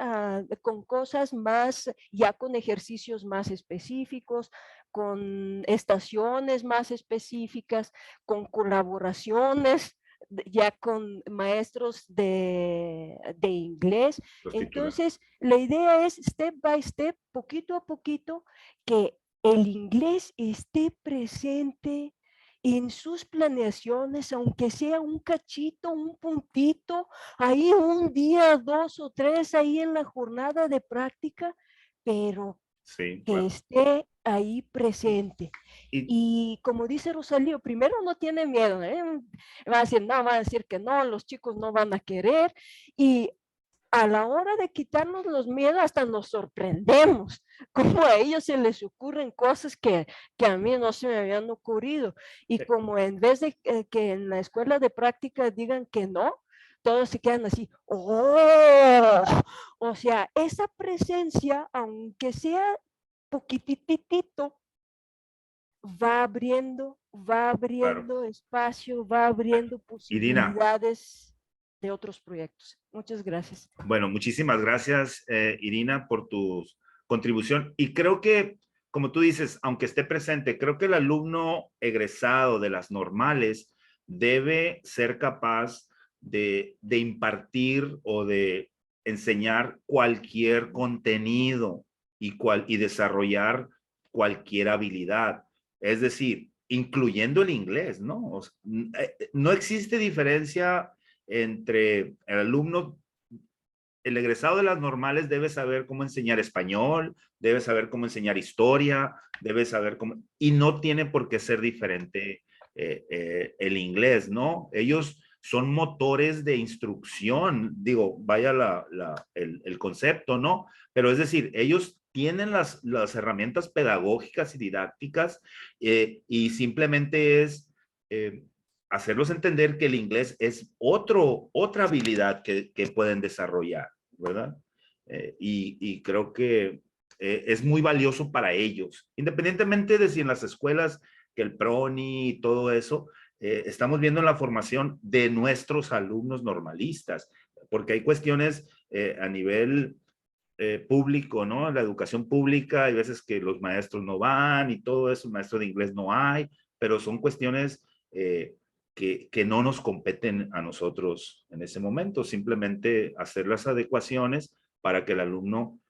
con cosas más, ya con ejercicios más específicos, con estaciones más específicas, con colaboraciones, ya con maestros de inglés. Entonces, la idea es step by step, poquito a poquito, que el inglés esté presente en sus planeaciones, aunque sea un cachito, un puntito, ahí un día, 2 o 3, ahí en la jornada de práctica, pero sí, que claro. esté ahí presente. Y como dice Rosalío, primero no tiene miedo, va a decir que no, los chicos no van a querer, y a la hora de quitarnos los miedos hasta nos sorprendemos, como a ellos se les ocurren cosas que a mí no se me habían ocurrido, y como en vez de que en la escuela de práctica digan que no, todos se quedan así, ¡oh! O sea, esa presencia, aunque sea poquititito, va abriendo Claro. espacio, va abriendo Irina, posibilidades de otros proyectos. Muchas gracias. bueno, muchísimas gracias, Irina, por tu contribución. Y creo que, como tú dices, aunque esté presente, creo que el alumno egresado de las normales debe ser capaz de impartir o de enseñar cualquier contenido y desarrollar cualquier habilidad. Es decir, incluyendo el inglés, ¿no? O sea, no existe diferencia entre el alumno. El egresado de las normales debe saber cómo enseñar español, debe saber cómo enseñar historia, debe saber cómo, y no tiene por qué ser diferente el inglés, ¿no? Ellos son motores de instrucción, digo, vaya el concepto, ¿no? Pero es decir, ellos tienen las herramientas pedagógicas y didácticas y simplemente es hacerlos entender que el inglés es otra habilidad que pueden desarrollar, ¿verdad? Y creo que es muy valioso para ellos, independientemente de si en las escuelas, que el PRONI y todo eso, estamos viendo la formación de nuestros alumnos normalistas, porque hay cuestiones a nivel público, ¿no? La educación pública, hay veces que los maestros no van y todo eso, maestro de inglés no hay, pero son cuestiones que no nos competen a nosotros en ese momento, simplemente hacer las adecuaciones para que el alumno,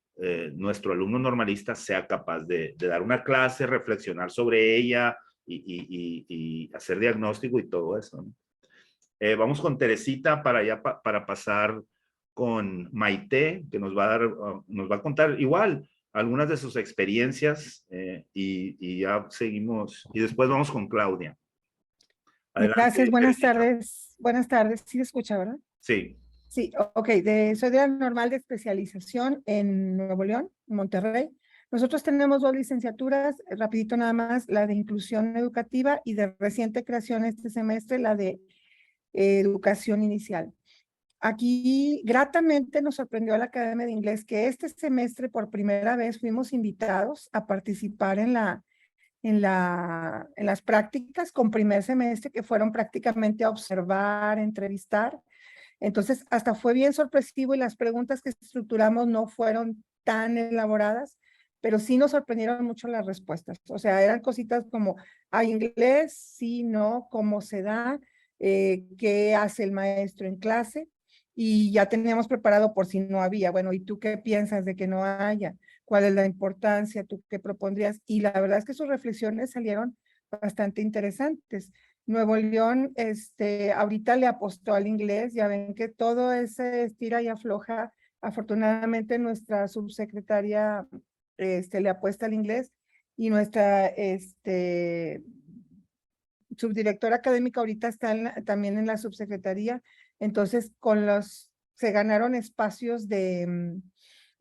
nuestro alumno normalista, sea capaz de dar una clase, reflexionar sobre ella y hacer diagnóstico y todo eso, ¿no? Vamos con Teresita para pasar con Maite, que nos va a dar, nos va a contar igual algunas de sus experiencias y ya seguimos. Y después vamos con Claudia. Adelante, Gracias, buenas Teresita. tardes. Buenas tardes, ¿sí se escucha, verdad? Sí, Sí, ok, soy de la normal de especialización en Nuevo León, en Monterrey. Nosotros tenemos 2 licenciaturas, rapidito nada más, la de inclusión educativa y de reciente creación este semestre, la de educación inicial. Aquí gratamente nos sorprendió a la Academia de Inglés que este semestre por primera vez fuimos invitados a participar en las prácticas con primer semestre, que fueron prácticamente a observar, entrevistar. Entonces, hasta fue bien sorpresivo y las preguntas que estructuramos no fueron tan elaboradas, pero sí nos sorprendieron mucho las respuestas. O sea, eran cositas como, ¿hay inglés? Sí, no, ¿cómo se da? ¿Qué hace el maestro en clase? Y ya teníamos preparado por si no había. Bueno, ¿y tú qué piensas de que no haya? ¿Cuál es la importancia? ¿Tú qué propondrías? Y la verdad es que sus reflexiones salieron bastante interesantes. Nuevo León, ahorita le apostó al inglés, ya ven que todo ese estira y afloja. Afortunadamente nuestra subsecretaria, le apuesta al inglés y nuestra, subdirectora académica ahorita está también en la subsecretaría. Entonces, se ganaron espacios de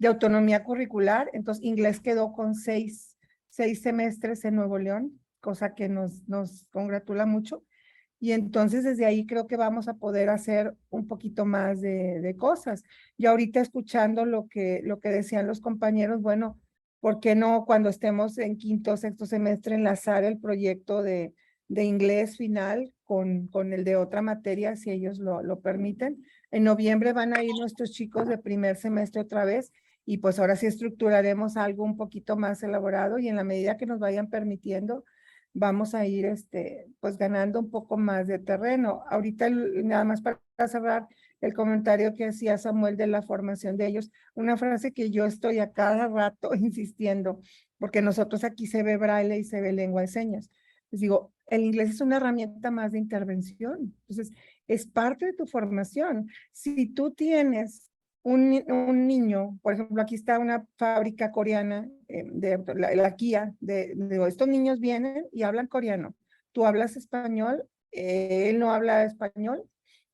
autonomía curricular. Entonces, inglés quedó con 6 semestres en Nuevo León, cosa que nos congratula mucho. Y entonces desde ahí creo que vamos a poder hacer un poquito más de cosas. Y ahorita escuchando lo que decían los compañeros, bueno, ¿por qué no cuando estemos en quinto o sexto semestre enlazar el proyecto de inglés final con el de otra materia, si ellos lo permiten? En noviembre van a ir nuestros chicos de primer semestre otra vez y pues ahora sí estructuraremos algo un poquito más elaborado y en la medida que nos vayan permitiendo, vamos a ir pues ganando un poco más de terreno. Ahorita nada más para cerrar el comentario que hacía Samuel de la formación de ellos, una frase que yo estoy a cada rato insistiendo, porque nosotros aquí se ve braille y se ve lengua de señas. Les digo, el inglés es una herramienta más de intervención, entonces es parte de tu formación. Si tú tienes un niño, por ejemplo, aquí está una fábrica coreana, de la Kia, estos niños vienen y hablan coreano, tú hablas español, él no habla español,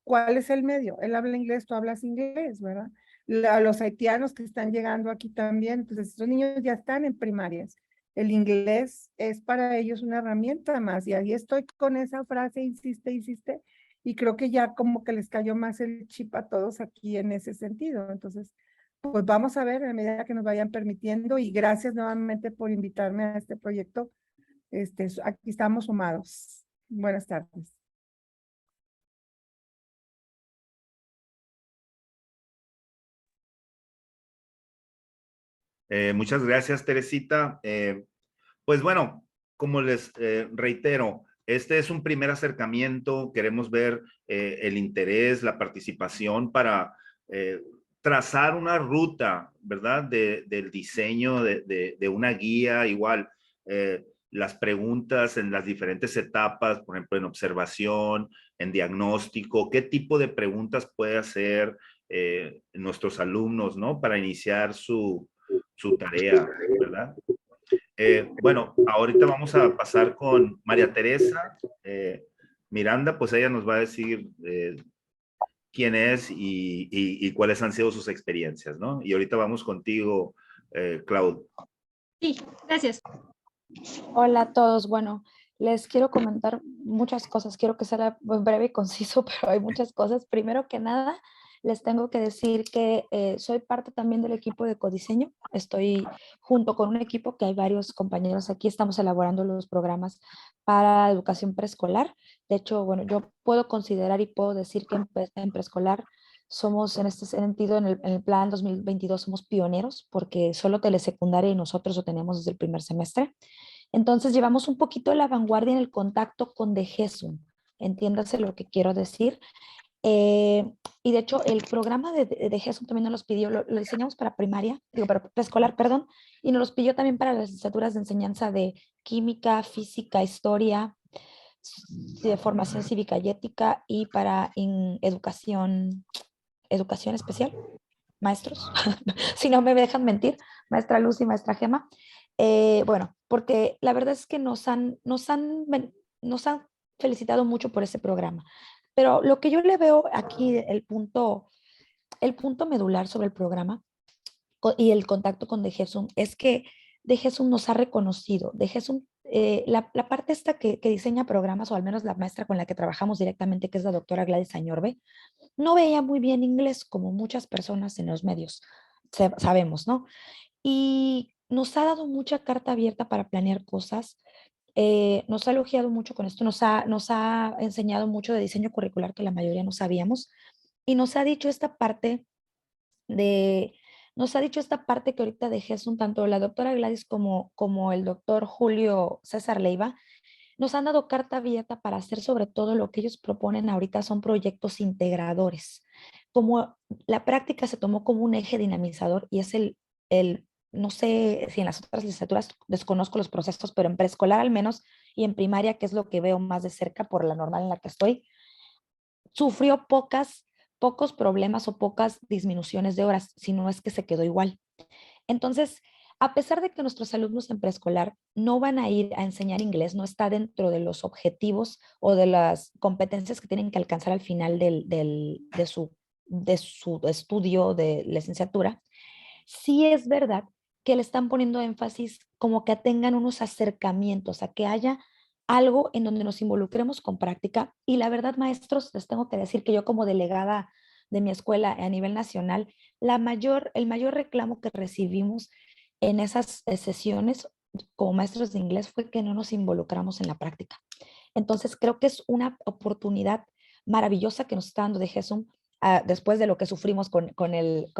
¿cuál es el medio? Él habla inglés, tú hablas inglés, ¿verdad? Los haitianos que están llegando aquí también, entonces estos niños ya están en primarias, el inglés es para ellos una herramienta más, y ahí estoy con esa frase, insiste, y creo que ya como que les cayó más el chip a todos aquí en ese sentido. Entonces, pues vamos a ver a medida que nos vayan permitiendo y gracias nuevamente por invitarme a este proyecto. Aquí estamos sumados. Buenas tardes. Muchas gracias, Teresita. Pues bueno, como les reitero, este es un primer acercamiento. Queremos ver el interés, la participación para trazar una ruta, ¿verdad? Del diseño de una guía igual. Las preguntas en las diferentes etapas, por ejemplo, en observación, en diagnóstico, qué tipo de preguntas puede hacer nuestros alumnos, ¿no? Para iniciar su tarea, ¿verdad? Bueno, ahorita vamos a pasar con María Teresa Miranda, pues ella nos va a decir quién es y cuáles han sido sus experiencias, ¿no? Y ahorita vamos contigo, Claudio. Sí, gracias. Hola a todos. Bueno, les quiero comentar muchas cosas. Quiero que sea breve y conciso, pero hay muchas cosas. Primero que nada, les tengo que decir que soy parte también del equipo de codiseño. Estoy junto con un equipo que hay varios compañeros aquí. Estamos elaborando los programas para educación preescolar. De hecho, bueno, yo puedo considerar y puedo decir que en preescolar somos en este sentido, en el plan 2022, somos pioneros porque solo telesecundaria y nosotros lo tenemos desde el primer semestre. Entonces llevamos un poquito la vanguardia en el contacto con DGESUM. Entiéndase lo que quiero decir. Y de hecho, el programa de GESUM también nos los pidió, lo diseñamos para primaria, digo, para preescolar, perdón, y nos los pidió también para las licenciaturas de enseñanza de química, física, historia, de formación cívica y ética y para educación especial, maestros, si no me dejan mentir, maestra Luz y maestra Gema. Bueno, porque la verdad es que nos han felicitado mucho por ese programa. Pero lo que yo le veo aquí, el punto medular sobre el programa y el contacto con DGESUM es que DGESUM nos ha reconocido. DGESUM, la parte esta que diseña programas, o al menos la maestra con la que trabajamos directamente, que es la doctora Gladys Añorbe, no veía muy bien inglés, como muchas personas en los medios sabemos, ¿no? Y nos ha dado mucha carta abierta para planear cosas. Nos ha elogiado mucho con esto, nos ha enseñado mucho de diseño curricular que la mayoría no sabíamos y nos ha dicho esta parte que ahorita dejé un tanto la doctora Gladys como el doctor Julio César Leiva, nos han dado carta abierta para hacer sobre todo lo que ellos proponen ahorita son proyectos integradores. Como la práctica se tomó como un eje dinamizador y es no sé si en las otras licenciaturas desconozco los procesos, pero en preescolar al menos y en primaria, que es lo que veo más de cerca por la normal en la que estoy, sufrió pocos problemas o pocas disminuciones de horas, si no es que se quedó igual. Entonces, a pesar de que nuestros alumnos en preescolar no van a ir a enseñar inglés, no está dentro de los objetivos o de las competencias que tienen que alcanzar al final de su estudio de licenciatura, sí es verdad que le están poniendo énfasis como que tengan unos acercamientos, a que haya algo en donde nos involucremos con práctica. Y la verdad, maestros, les tengo que decir que yo como delegada de mi escuela a nivel nacional, el mayor reclamo que recibimos en esas sesiones como maestros de inglés fue que no nos involucramos en la práctica. Entonces, creo que es una oportunidad maravillosa que nos está dando de GESUM después de lo que sufrimos con el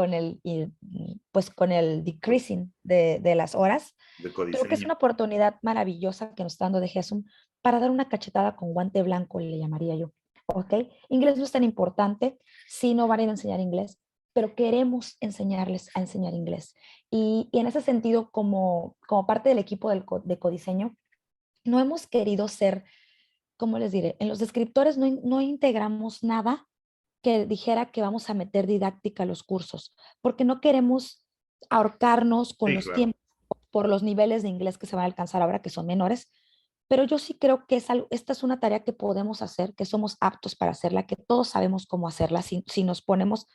decreasing de las horas. Creo que es una oportunidad maravillosa que nos está dando de GESUM para dar una cachetada con guante blanco, le llamaría yo. ¿Ok? Inglés no es tan importante, si no van a ir a enseñar inglés, pero queremos enseñarles a enseñar inglés. Y en ese sentido, como parte del equipo de codiseño, no hemos querido ser, ¿cómo les diré? En los descriptores no integramos nada que dijera que vamos a meter didáctica a los cursos, porque no queremos ahorcarnos con los tiempos por los niveles de inglés que se van a alcanzar ahora, que son menores, pero yo sí creo que esta es una tarea que podemos hacer, que somos aptos para hacerla, que todos sabemos cómo hacerla, si nos ponemos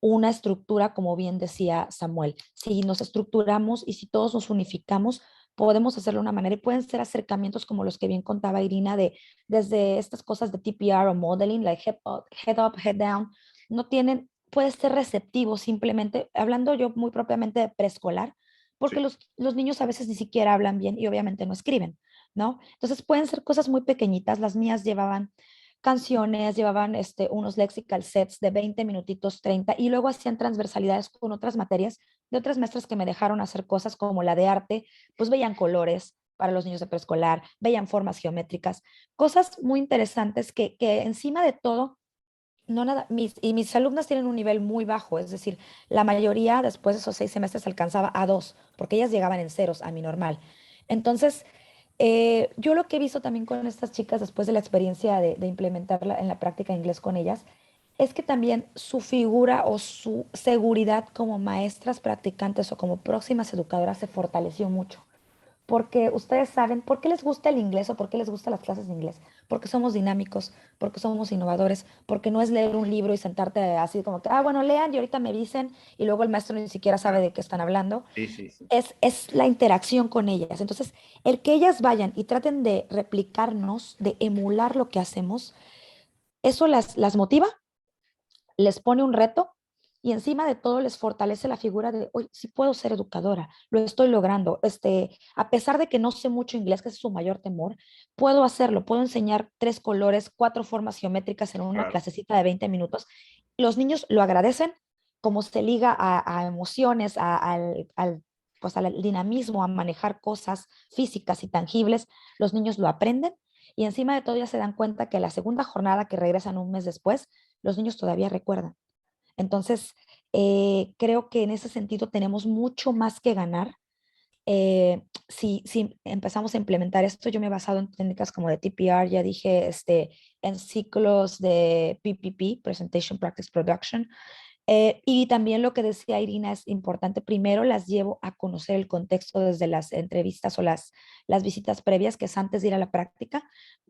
una estructura, como bien decía Samuel, si nos estructuramos y si todos nos unificamos, podemos hacerlo de una manera y pueden ser acercamientos como los que bien contaba Irina, de desde estas cosas de TPR o modeling, like head up, head down, no tienen, puede ser receptivo simplemente, hablando yo muy propiamente de preescolar, porque Sí. los niños a veces ni siquiera hablan bien y obviamente no escriben, ¿no? Entonces pueden ser cosas muy pequeñitas, las mías llevaban canciones, llevaban unos lexical sets de 20 minutitos, 30, y luego hacían transversalidades con otras materias de otras maestras que me dejaron hacer cosas como la de arte, pues veían colores para los niños de preescolar, veían formas geométricas, cosas muy interesantes que encima de todo, no nada, mis alumnas tienen un nivel muy bajo, es decir, la mayoría después de esos 6 semestres alcanzaba A2, porque ellas llegaban en ceros a mi normal. Entonces, yo lo que he visto también con estas chicas después de la experiencia de implementarla en la práctica de inglés con ellas, es que también su figura o su seguridad como maestras practicantes o como próximas educadoras se fortaleció mucho. Porque ustedes saben por qué les gusta el inglés o por qué les gustan las clases de inglés. Porque somos dinámicos, porque somos innovadores, porque no es leer un libro y sentarte así como que, bueno, lean y ahorita me dicen y luego el maestro ni siquiera sabe de qué están hablando. Sí, sí, sí. Es la interacción con ellas. Entonces, el que ellas vayan y traten de replicarnos, de emular lo que hacemos, eso las motiva, les pone un reto y encima de todo les fortalece la figura de, oye, sí puedo ser educadora, lo estoy logrando. A pesar de que no sé mucho inglés, que es su mayor temor, puedo hacerlo, puedo enseñar 3 colores, 4 formas geométricas en una Claro. clasecita de 20 minutos. Los niños lo agradecen, como se liga a emociones, pues al dinamismo, a manejar cosas físicas y tangibles, los niños lo aprenden y encima de todo ya se dan cuenta que la segunda jornada que regresan un mes después, los niños todavía recuerdan. Entonces, creo que en ese sentido tenemos mucho más que ganar. Si empezamos a implementar esto, yo me he basado en técnicas como de TPR, ya dije, en ciclos de PPP, Presentation Practice Production, y también lo que decía Irina es importante. Primero las llevo a conocer el contexto desde las entrevistas o las visitas previas, que es antes de ir a la práctica.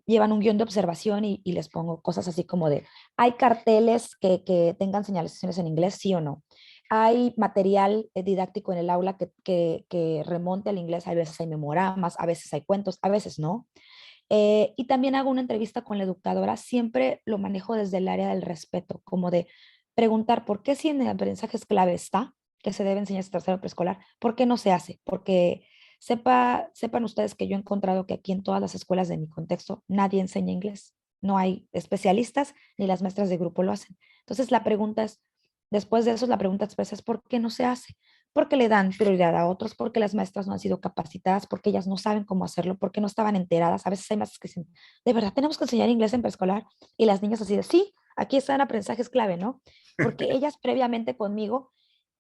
Llevan un guión de observación y les pongo cosas así como de, ¿hay carteles que tengan señalizaciones en inglés, sí o no? ¿Hay material didáctico en el aula que remonte al inglés? A veces hay memoramas, a veces hay cuentos, a veces no. Y también hago una entrevista con la educadora, siempre lo manejo desde el área del respeto, como de preguntar por qué si en el aprendizaje es clave está, que se debe enseñar hasta tercero preescolar, ¿por qué no se hace? Porque sepan ustedes que yo he encontrado que aquí en todas las escuelas de mi contexto nadie enseña inglés. No hay especialistas ni las maestras de grupo lo hacen. Entonces la pregunta es, después de eso la pregunta expresa es ¿por qué no se hace? Porque le dan prioridad a otros, porque las maestras no han sido capacitadas, porque ellas no saben cómo hacerlo, porque no estaban enteradas. A veces hay maestras que dicen, de verdad tenemos que enseñar inglés en preescolar. Y las niñas así de, sí, aquí están aprendizajes clave, ¿no? Porque ellas previamente conmigo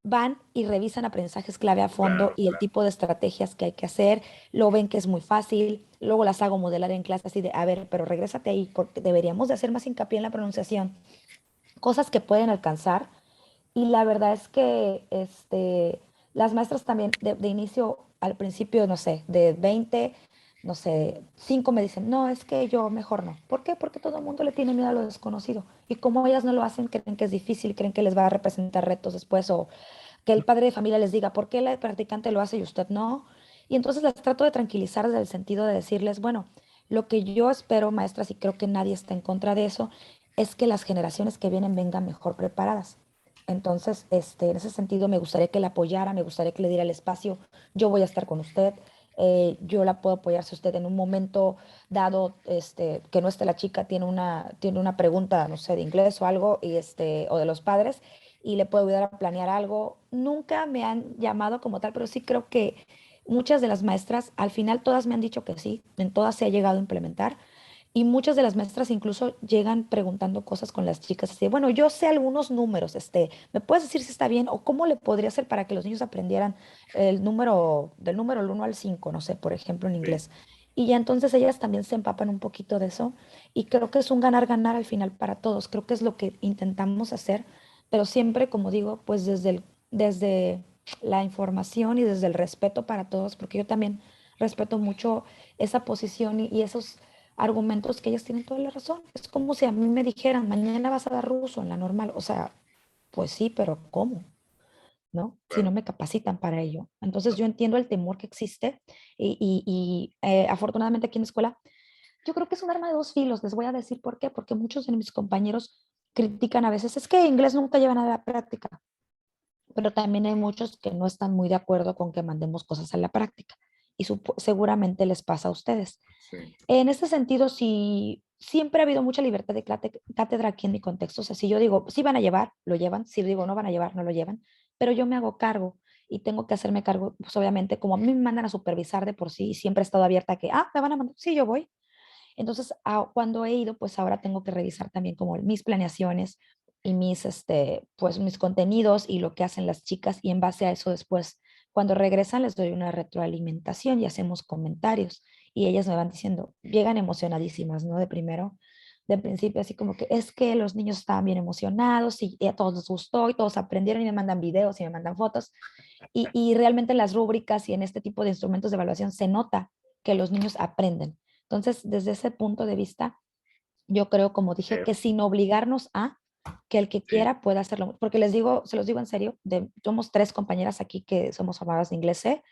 van y revisan aprendizajes clave a fondo Claro, y el claro. tipo de estrategias que hay que hacer, lo ven que es muy fácil, luego las hago modelar en clase así de, a ver, pero regrésate ahí, porque deberíamos de hacer más hincapié en la pronunciación, cosas que pueden alcanzar y la verdad es que las maestras también de inicio, al principio, no sé, de 20 no sé, 5 me dicen, no, es que yo mejor no. ¿Por qué? Porque todo el mundo le tiene miedo a lo desconocido. Y como ellas no lo hacen, creen que es difícil, creen que les va a representar retos después o que el padre de familia les diga, ¿por qué la practicante lo hace y usted no? Y entonces las trato de tranquilizar desde el sentido de decirles, bueno, lo que yo espero, maestras, y creo que nadie está en contra de eso, es que las generaciones que vienen vengan mejor preparadas. Entonces, en ese sentido, me gustaría que la apoyara, me gustaría que le diera el espacio. Yo voy a estar con usted. Yo la puedo apoyar si usted en un momento dado, que no esté la chica, tiene una pregunta, no sé, de inglés o algo, o de los padres, y le puedo ayudar a planear algo. Nunca me han llamado como tal, pero sí creo que muchas de las maestras, al final todas me han dicho que sí, en todas se ha llegado a implementar. Y muchas de las maestras incluso llegan preguntando cosas con las chicas, así, bueno, yo sé algunos números, ¿me puedes decir si está bien o cómo le podría hacer para que los niños aprendieran el número, del número del 1 al 5 no sé, por ejemplo, en Sí. inglés? Y ya entonces ellas también se empapan un poquito de eso y creo que es un ganar-ganar al final para todos, creo que es lo que intentamos hacer, pero siempre, como digo, pues desde la información y desde el respeto para todos, porque yo también respeto mucho esa posición y esos argumentos que ellas tienen toda la razón. Es como si a mí me dijeran, mañana vas a dar ruso en la normal. O sea, pues sí, pero ¿cómo? ¿no? Si no me capacitan para ello. Entonces yo entiendo el temor que existe y afortunadamente aquí en la escuela, yo creo que es un arma de dos filos. Les voy a decir por qué. Porque muchos de mis compañeros critican a veces, es que inglés nunca llevan a la práctica, pero también hay muchos que no están muy de acuerdo con que mandemos cosas a la práctica y seguramente les pasa a ustedes. Sí. En este sentido, sí, siempre ha habido mucha libertad de cátedra aquí en mi contexto. O sea, si yo digo, sí van a llevar, lo llevan. Si digo, no van a llevar, no lo llevan. Pero yo me hago cargo y tengo que hacerme cargo, pues obviamente, como a mí me mandan a supervisar de por sí, siempre he estado abierta a que, me van a mandar, sí, yo voy. Entonces, cuando he ido, pues ahora tengo que revisar también como mis planeaciones y pues mis contenidos y lo que hacen las chicas y en base a eso después, cuando regresan, les doy una retroalimentación y hacemos comentarios y ellas me van diciendo, llegan emocionadísimas, ¿no? De principio, así como que es que los niños estaban bien emocionados y a todos les gustó y todos aprendieron y me mandan videos y me mandan fotos y realmente en las rúbricas y en este tipo de instrumentos de evaluación se nota que los niños aprenden. Entonces, desde ese punto de vista, yo creo, como dije, que sin obligarnos a que el que quiera pueda hacerlo. Porque les digo, se los digo en serio, somos 3 compañeras aquí que somos formadas de inglés C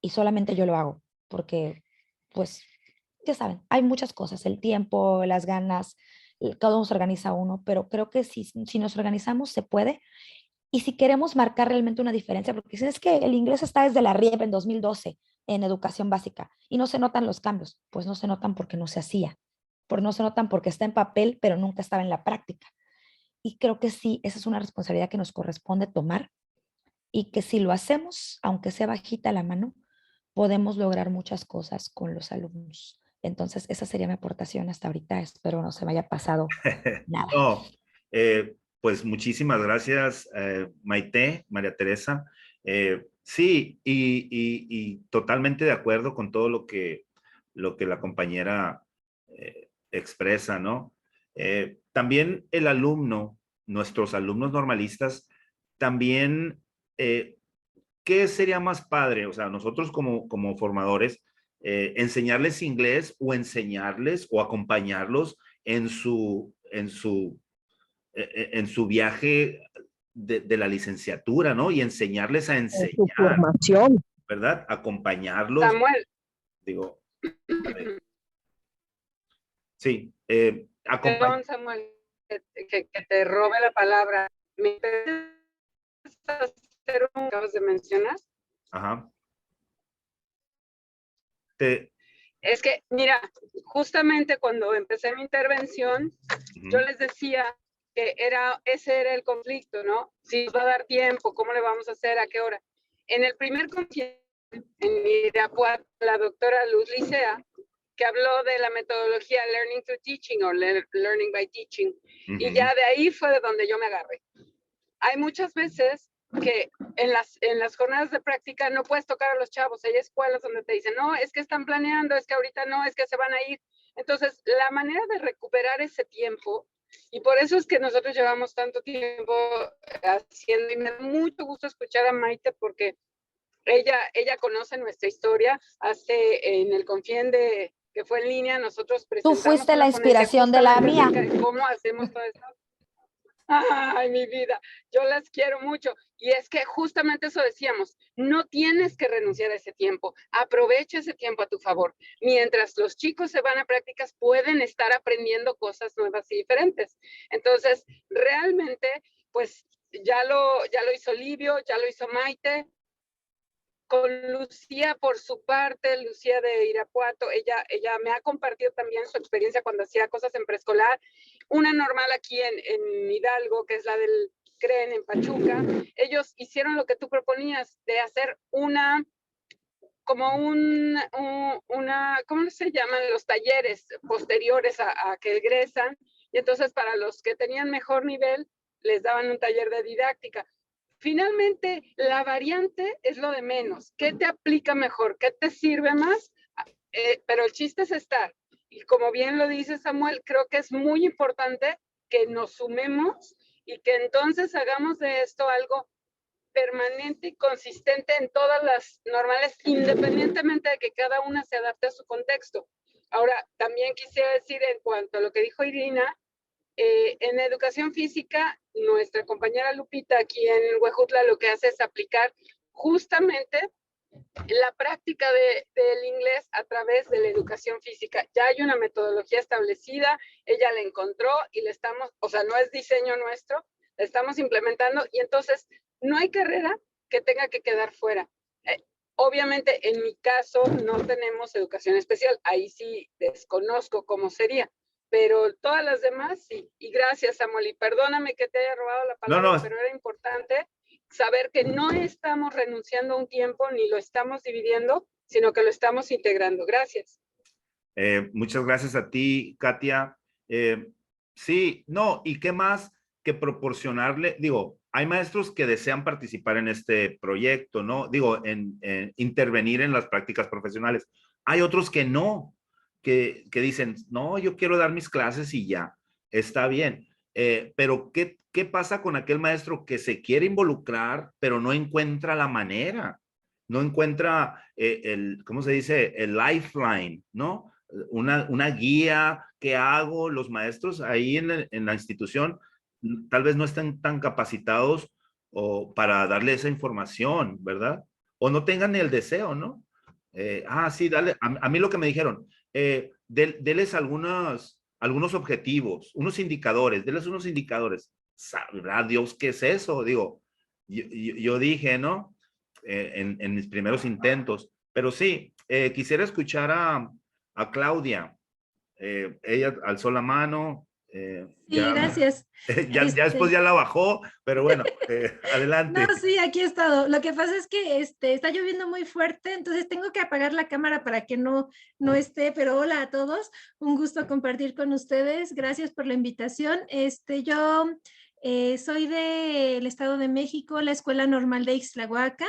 y solamente yo lo hago. Porque, pues, ya saben, hay muchas cosas, el tiempo, las ganas, cada uno se organiza uno, pero creo que si nos organizamos se puede. Y si queremos marcar realmente una diferencia, porque dicen es que el inglés está desde la RIEP en 2012 en educación básica y no se notan los cambios, pues no se notan porque no se hacía, no se notan porque está en papel, pero nunca estaba en la práctica. Y creo que sí, esa es una responsabilidad que nos corresponde tomar y que si lo hacemos, aunque sea bajita la mano, podemos lograr muchas cosas con los alumnos. Entonces, esa sería mi aportación hasta ahorita. Espero no se me haya pasado nada. No, pues muchísimas gracias, Maite, María Teresa. Sí, y totalmente de acuerdo con todo lo que la compañera expresa, ¿no? También el alumno, nuestros alumnos normalistas, también, ¿qué sería más padre? O sea, nosotros como formadores, enseñarles inglés o enseñarles o acompañarlos en su viaje de la licenciatura, ¿no? Y enseñarles a enseñar. Su formación. ¿Verdad? Acompañarlos. Samuel. Digo, sí, Perdón, Samuel, que te robe la palabra. ¿Me puedes hacer un que acabas de mencionar? Ajá. Es que, mira, justamente cuando empecé mi intervención, yo les decía que ese era el conflicto, ¿no? Si nos va a dar tiempo, ¿cómo le vamos a hacer? ¿A qué hora? En el primer conflicto, en Irapuato, la doctora Luz Licea, que habló de la metodología Learning to Teaching o Learning by Teaching, y ya de ahí fue de donde yo me agarré. Hay muchas veces que en las jornadas de práctica no puedes tocar a los chavos. Hay escuelas donde te dicen, no, es que están planeando, es que ahorita no, es que se van a ir. Entonces, la manera de recuperar ese tiempo, y por eso es que nosotros llevamos tanto tiempo haciendo, y me da mucho gusto escuchar a Maite porque ella conoce nuestra historia. En el Confien que fue en línea, nosotros presentamos. Tú fuiste la inspiración de la mía. ¿Cómo hacemos todo esto? Ay, mi vida, yo las quiero mucho. Y es que justamente eso decíamos, no tienes que renunciar a ese tiempo, aprovecha ese tiempo a tu favor. Mientras los chicos se van a prácticas, pueden estar aprendiendo cosas nuevas y diferentes. Entonces, realmente, pues ya lo hizo Livio, ya lo hizo Maite. Con Lucía, por su parte, Lucía de Irapuato, ella me ha compartido también su experiencia cuando hacía cosas en preescolar. Una normal aquí en Hidalgo, que es la del CREN en Pachuca. Ellos hicieron lo que tú proponías, de hacer ¿cómo se llaman? Los talleres posteriores a que egresan. Y entonces para los que tenían mejor nivel, les daban un taller de didáctica. Finalmente, la variante es lo de menos. ¿Qué te aplica mejor? ¿Qué te sirve más? Pero el chiste es estar. Y como bien lo dice Samuel, creo que es muy importante que nos sumemos y que entonces hagamos de esto algo permanente y consistente en todas las normales, independientemente de que cada una se adapte a su contexto. Ahora, también quisiera decir en cuanto a lo que dijo Irina, En educación física, nuestra compañera Lupita aquí en Huejutla lo que hace es aplicar justamente la práctica del inglés a través de la educación física. Ya hay una metodología establecida, ella la encontró y le estamos, o sea, no es diseño nuestro, la estamos implementando y entonces no hay carrera que tenga que quedar fuera. Obviamente, en mi caso, no tenemos educación especial, ahí sí desconozco cómo sería, pero todas las demás sí. Y gracias, Samuel, y perdóname que te haya robado la palabra, pero era importante saber que no estamos renunciando a un tiempo ni lo estamos dividiendo, sino que lo estamos integrando. Gracias. Muchas gracias a ti, Katia. Sí, no, ¿y qué más que proporcionarle? Digo, hay maestros que desean participar en este proyecto, ¿no? Digo, en intervenir en las prácticas profesionales. Hay otros que no, que dicen, no, yo quiero dar mis clases y ya, está bien. Pero ¿qué pasa con aquel maestro que se quiere involucrar, pero no encuentra la manera? No encuentra ¿cómo se dice? El lifeline, ¿no? Una guía. ¿Qué hago? Los maestros ahí en la institución tal vez no estén tan capacitados para darle esa información, ¿verdad? O no tengan el deseo, ¿no? Sí, dale. A mí lo que me dijeron, deles algunos objetivos, unos indicadores, deles unos indicadores. ¿Sabrá Dios qué es eso? Digo, yo dije, ¿no? En mis primeros intentos. Pero sí, quisiera escuchar a Claudia. Ella alzó la mano. Sí, gracias. Ya después ya la bajó, pero bueno, adelante. No, sí, aquí he estado. Lo que pasa es que está lloviendo muy fuerte, entonces tengo que apagar la cámara para que no esté, pero hola a todos, un gusto compartir con ustedes, gracias por la invitación. Yo soy del Estado de México, la Escuela Normal de Ixtlahuaca.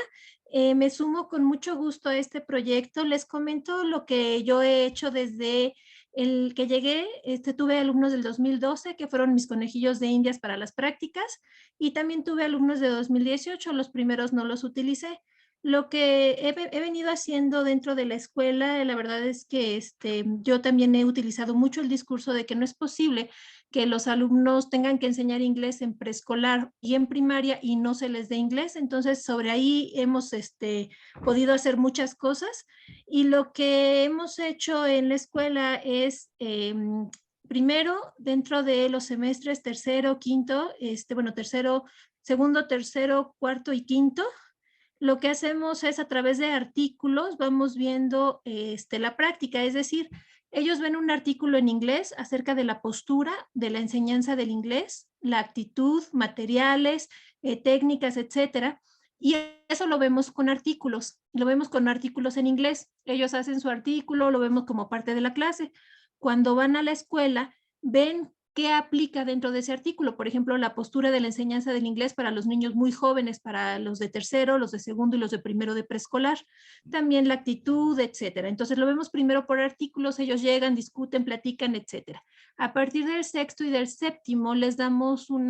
Me sumo con mucho gusto a este proyecto. Les comento lo que yo he hecho desde el que llegué. Tuve alumnos del 2012 que fueron mis conejillos de indias para las prácticas y también tuve alumnos de 2018, los primeros no los utilicé. Lo que he venido haciendo dentro de la escuela, la verdad es que yo también he utilizado mucho el discurso de que no es posible que los alumnos tengan que enseñar inglés en preescolar y en primaria y no se les dé inglés. Entonces, sobre ahí hemos podido hacer muchas cosas y lo que hemos hecho en la escuela es, primero, dentro de los semestres tercero, quinto, segundo, tercero, cuarto y quinto, lo que hacemos es a través de artículos, vamos viendo la práctica, es decir, ellos ven un artículo en inglés acerca de la postura, de la enseñanza del inglés, la actitud, materiales, técnicas, etcétera. Y eso lo vemos con artículos en inglés. Ellos hacen su artículo, lo vemos como parte de la clase. Cuando van a la escuela, ven qué aplica dentro de ese artículo. Por ejemplo, la postura de la enseñanza del inglés para los niños muy jóvenes, para los de tercero, los de segundo y los de primero de preescolar. También la actitud, etcétera. Entonces lo vemos primero por artículos, ellos llegan, discuten, platican, etcétera. A partir del sexto y del séptimo les damos un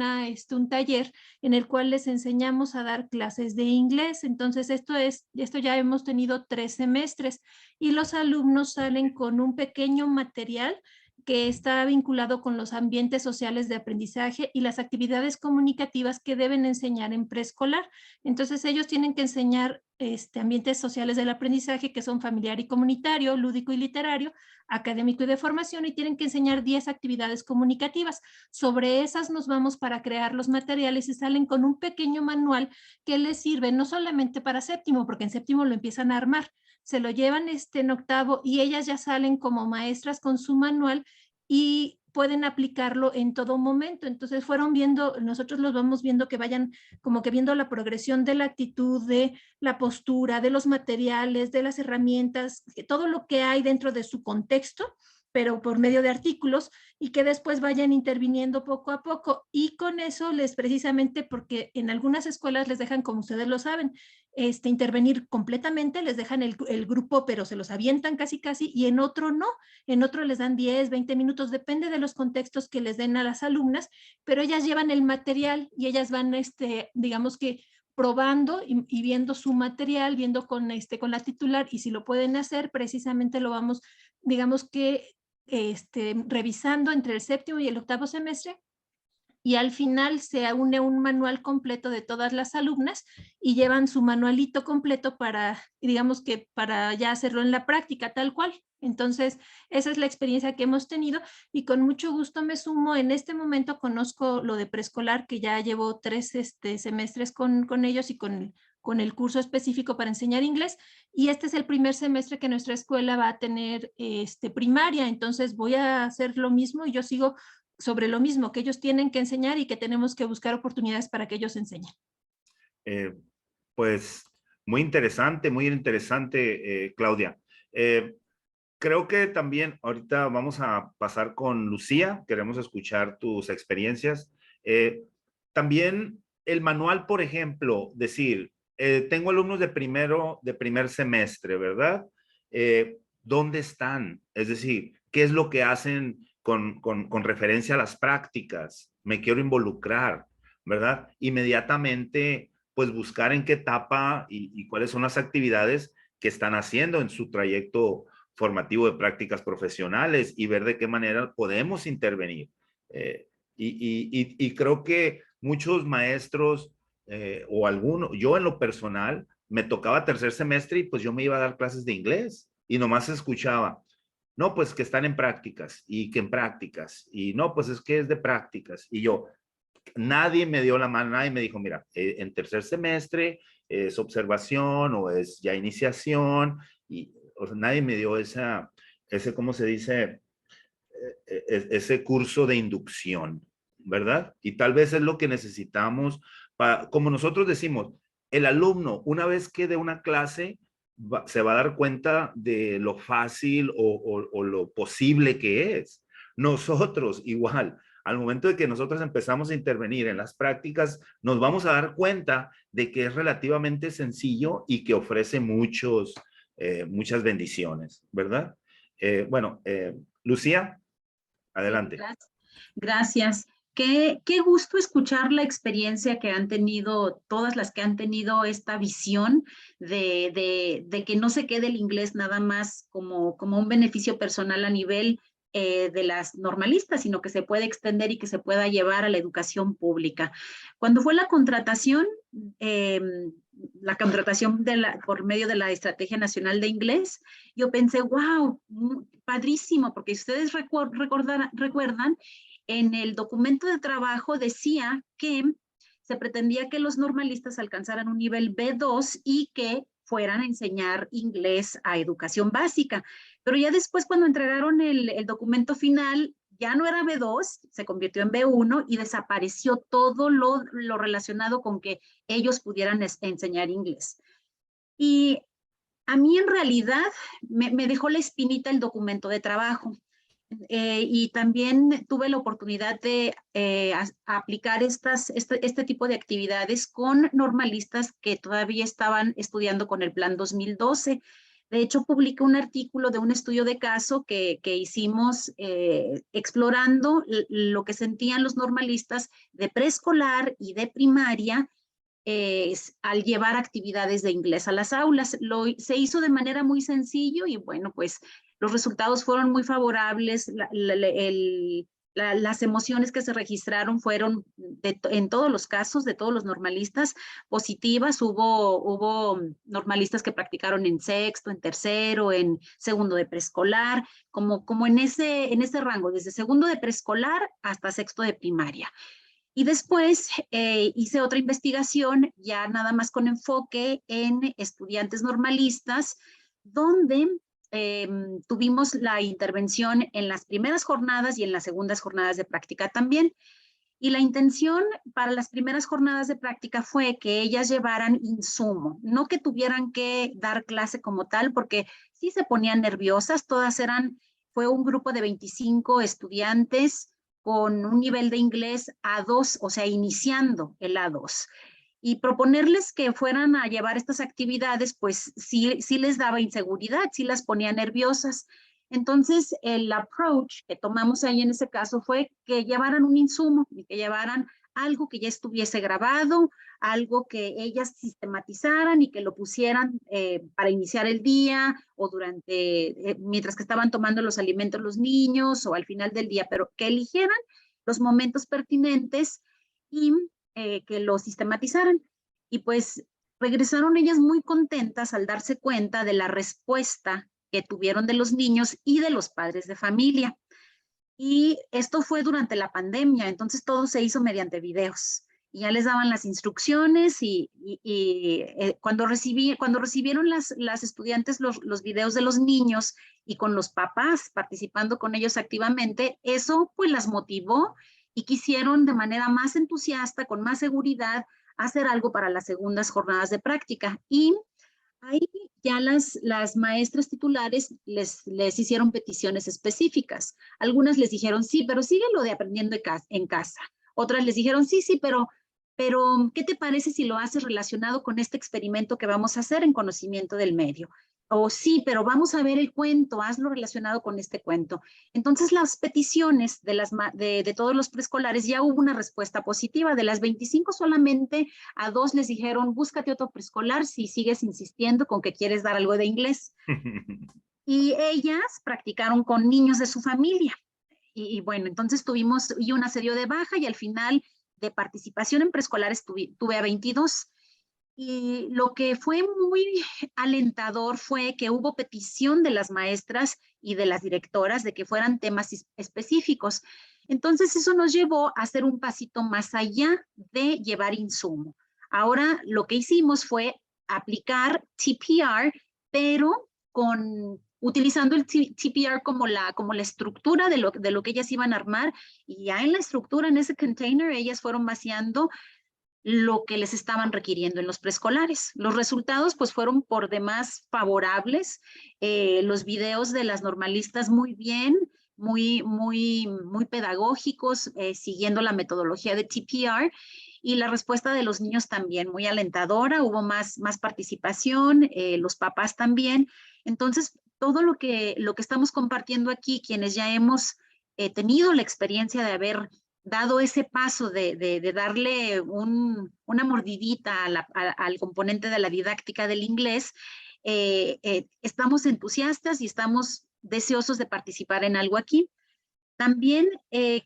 taller en el cual les enseñamos a dar clases de inglés. Entonces esto ya hemos tenido 3 semestres y los alumnos salen con un pequeño material que está vinculado con los ambientes sociales de aprendizaje y las actividades comunicativas que deben enseñar en preescolar. Entonces ellos tienen que enseñar ambientes sociales del aprendizaje que son familiar y comunitario, lúdico y literario, académico y de formación, y tienen que enseñar 10 actividades comunicativas. Sobre esas nos vamos para crear los materiales y salen con un pequeño manual que les sirve no solamente para séptimo, porque en séptimo lo empiezan a armar, se lo llevan en octavo y ellas ya salen como maestras con su manual y pueden aplicarlo en todo momento. Entonces nosotros los vamos viendo que vayan como que viendo la progresión de la actitud, de la postura, de los materiales, de las herramientas, todo lo que hay dentro de su contexto, pero por medio de artículos, y que después vayan interviniendo poco a poco. Y con eso precisamente porque en algunas escuelas les dejan, como ustedes lo saben, intervenir completamente, les dejan el grupo, pero se los avientan casi, y en otro no. En otro les dan 10, 20 minutos, depende de los contextos que les den a las alumnas, pero ellas llevan el material y ellas van, digamos que, probando y viendo su material, viendo con la titular, y si lo pueden hacer, precisamente lo vamos, digamos que, revisando entre el séptimo y el octavo semestre y al final se une un manual completo de todas las alumnas y llevan su manualito completo para, digamos que para ya hacerlo en la práctica tal cual. Entonces, esa es la experiencia que hemos tenido y con mucho gusto me sumo. En este momento conozco lo de preescolar, que ya llevo 3 semestres con ellos y con el curso específico para enseñar inglés, y este es el primer semestre que nuestra escuela va a tener primaria, entonces voy a hacer lo mismo y yo sigo sobre lo mismo, que ellos tienen que enseñar y que tenemos que buscar oportunidades para que ellos enseñen. Pues muy interesante, Claudia. Creo que también ahorita vamos a pasar con Lucía, queremos escuchar tus experiencias. También el manual, por ejemplo, decir, tengo alumnos de primer semestre, ¿verdad? ¿Dónde están? Es decir, ¿qué es lo que hacen con referencia a las prácticas? Me quiero involucrar, ¿verdad? Inmediatamente, pues buscar en qué etapa y cuáles son las actividades que están haciendo en su trayecto formativo de prácticas profesionales y ver de qué manera podemos intervenir. Y creo que muchos maestros o algunos, yo en lo personal, me tocaba tercer semestre y pues yo me iba a dar clases de inglés y nomás escuchaba, no, pues que están en prácticas y que en prácticas y no, pues es que es de prácticas y yo, nadie me dio la mano, nadie me dijo, mira, en tercer semestre es observación o es ya iniciación y o sea, nadie me dio ese, ¿cómo se dice? Ese curso de inducción, ¿verdad? Y tal vez es lo que necesitamos, como nosotros decimos, el alumno, una vez que dé una clase, se va a dar cuenta de lo fácil o lo posible que es. Nosotros igual, al momento de que nosotros empezamos a intervenir en las prácticas, nos vamos a dar cuenta de que es relativamente sencillo y que ofrece muchas bendiciones, ¿verdad? Lucía, adelante. Gracias. Qué gusto escuchar la experiencia que han tenido, todas las que han tenido esta visión de que no se quede el inglés nada más como un beneficio personal a nivel de las normalistas, sino que se puede extender y que se pueda llevar a la educación pública. Cuando fue la contratación por medio de la Estrategia Nacional de Inglés, yo pensé, wow, padrísimo, porque ustedes recuerdan, en el documento de trabajo decía que se pretendía que los normalistas alcanzaran un nivel B2 y que fueran a enseñar inglés a educación básica. Pero ya después, cuando entregaron el documento final, ya no era B2, se convirtió en B1 y desapareció todo lo relacionado con que ellos pudieran enseñar inglés. Y a mí en realidad me dejó la espinita el documento de trabajo. Y también tuve la oportunidad de aplicar este tipo de actividades con normalistas que todavía estaban estudiando con el Plan 2012. De hecho, publiqué un artículo de un estudio de caso que hicimos explorando lo que sentían los normalistas de preescolar y de primaria al llevar actividades de inglés a las aulas. Se hizo de manera muy sencillo y bueno, pues los resultados fueron muy favorables. Las emociones que se registraron fueron en todos los casos, de todos los normalistas, positivas. Hubo normalistas que practicaron en sexto, en tercero, en segundo de preescolar, como en ese rango, desde segundo de preescolar hasta sexto de primaria. Y después hice otra investigación, ya nada más con enfoque en estudiantes normalistas, donde tuvimos la intervención en las primeras jornadas y en las segundas jornadas de práctica también. Y la intención para las primeras jornadas de práctica fue que ellas llevaran insumo, no que tuvieran que dar clase como tal, porque sí se ponían nerviosas, fue un grupo de 25 estudiantes con un nivel de inglés A2, o sea, iniciando el A2. Y proponerles que fueran a llevar estas actividades, pues sí les daba inseguridad, sí las ponía nerviosas. Entonces, el approach que tomamos ahí en ese caso fue que llevaran un insumo y que llevaran algo que ya estuviese grabado, algo que ellas sistematizaran y que lo pusieran para iniciar el día o mientras que estaban tomando los alimentos los niños o al final del día, pero que eligieran los momentos pertinentes y que lo sistematizaran. Y pues regresaron ellas muy contentas al darse cuenta de la respuesta que tuvieron de los niños y de los padres de familia. Y esto fue durante la pandemia, entonces todo se hizo mediante videos. Y ya les daban las instrucciones cuando recibieron las estudiantes los videos de los niños y con los papás participando con ellos activamente, eso pues las motivó y quisieron de manera más entusiasta, con más seguridad, hacer algo para las segundas jornadas de práctica. Y ahí ya las maestras titulares les hicieron peticiones específicas. Algunas les dijeron, sí, pero síguelo de aprendiendo en casa. Otras les dijeron, sí, pero ¿qué te parece si lo haces relacionado con este experimento que vamos a hacer en conocimiento del medio? O sí, pero vamos a ver el cuento, hazlo relacionado con este cuento. Entonces, las peticiones de todos los preescolares, ya hubo una respuesta positiva. De las 25, solamente a 2 les dijeron, búscate otro preescolar si sigues insistiendo con que quieres dar algo de inglés. Y ellas practicaron con niños de su familia. Y bueno, entonces y una se dio de baja y al final de participación en preescolares tuve a 22. Y lo que fue muy alentador fue que hubo petición de las maestras y de las directoras de que fueran temas específicos. Entonces eso nos llevó a hacer un pasito más allá de llevar insumo. Ahora lo que hicimos fue aplicar TPR, pero utilizando el TPR como la estructura de lo que ellas iban a armar, y ya en la estructura, en ese container, ellas fueron vaciando lo que les estaban requiriendo en los preescolares. Los resultados pues fueron por demás favorables. Los videos de las normalistas muy bien, muy pedagógicos, siguiendo la metodología de TPR, y la respuesta de los niños también muy alentadora. Hubo más participación, los papás también. Entonces, todo lo que estamos compartiendo aquí, quienes ya hemos tenido la experiencia de haber dado ese paso de darle una mordidita al componente de la didáctica del inglés, estamos entusiastas y estamos deseosos de participar en algo aquí. También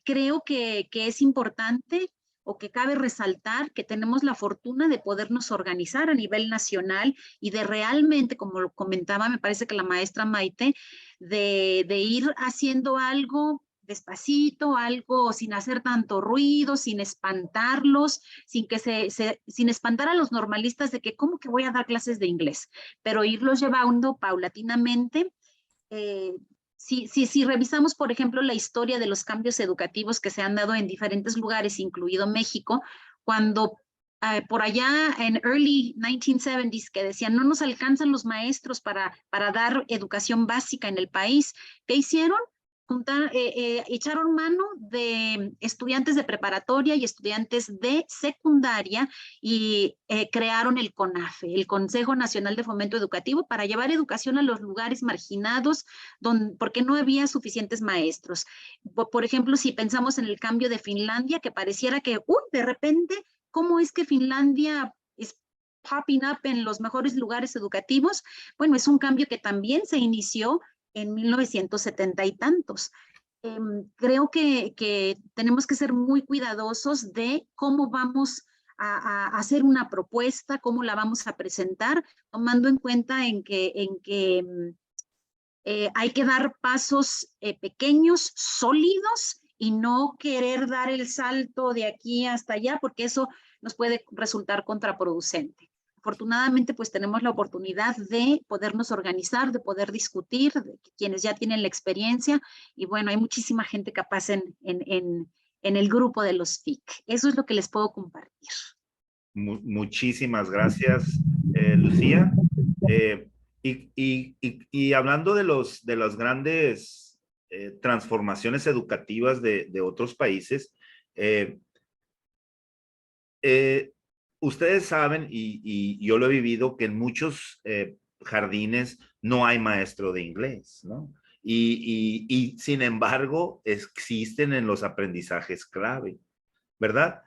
creo que es importante o que cabe resaltar que tenemos la fortuna de podernos organizar a nivel nacional y de realmente, como lo comentaba, me parece que la maestra Maite, de ir haciendo algo despacito, algo sin hacer tanto ruido, sin espantarlos, sin espantar a los normalistas de que cómo que voy a dar clases de inglés, pero irlos llevando paulatinamente. Si revisamos, por ejemplo, la historia de los cambios educativos que se han dado en diferentes lugares, incluido México, cuando por allá en early 1970s que decían no nos alcanzan los maestros para dar educación básica en el país, ¿qué hicieron? Echaron mano de estudiantes de preparatoria y estudiantes de secundaria y crearon el CONAFE, el Consejo Nacional de Fomento Educativo, para llevar educación a los lugares marginados porque no había suficientes maestros. Por ejemplo, si pensamos en el cambio de Finlandia, que pareciera que, de repente, ¿cómo es que Finlandia es popping up en los mejores lugares educativos? Bueno, es un cambio que también se inició en 1970 y tantos. Creo que tenemos que ser muy cuidadosos de cómo vamos a hacer una propuesta, cómo la vamos a presentar, tomando en cuenta en que hay que dar pasos pequeños, sólidos, y no querer dar el salto de aquí hasta allá, porque eso nos puede resultar contraproducente. Afortunadamente, pues tenemos la oportunidad de podernos organizar, de poder discutir, de quienes ya tienen la experiencia, y bueno, hay muchísima gente capaz en el grupo de los FIC. Eso es lo que les puedo compartir. Muchísimas gracias, Lucía. Y hablando de las grandes transformaciones educativas de otros países, ustedes saben, y yo lo he vivido, que en muchos jardines no hay maestro de inglés, ¿no? Y sin embargo, existen en los aprendizajes clave, ¿verdad?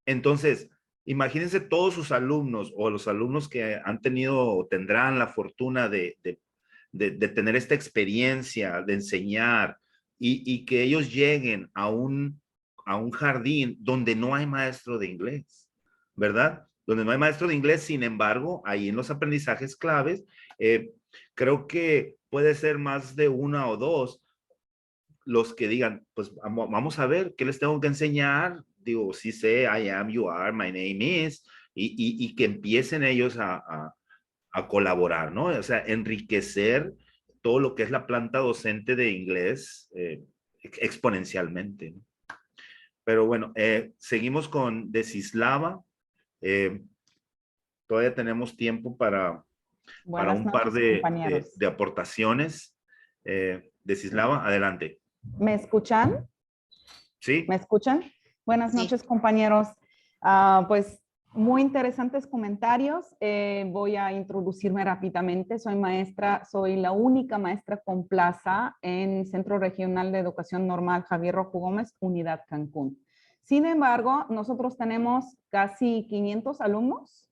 Entonces, imagínense todos sus alumnos o los alumnos que han tenido o tendrán la fortuna de tener esta experiencia, de enseñar, y que ellos lleguen a un a un jardín donde no hay maestro de inglés, ¿verdad? Donde no hay maestro de inglés, sin embargo, ahí en los aprendizajes claves, creo que puede ser más de una o dos los que digan, pues vamos a ver qué les tengo que enseñar. Digo, sí sé, I am, you are, my name is, y que empiecen ellos a colaborar, ¿no? O sea, enriquecer todo lo que es la planta docente de inglés exponencialmente, ¿no? Pero bueno, seguimos con Desislava. Todavía tenemos tiempo para Buenas un par noches, compañeros. de aportaciones. Desislava, adelante. ¿Me escuchan? ¿Sí? ¿Me escuchan? Buenas noches, compañeros. Pues muy interesantes comentarios. Voy a introducirme rápidamente. Soy la única maestra con plaza en Centro Regional de Educación Normal Javier Rojo Gómez, Unidad Cancún. Sin embargo, nosotros tenemos casi 500 alumnos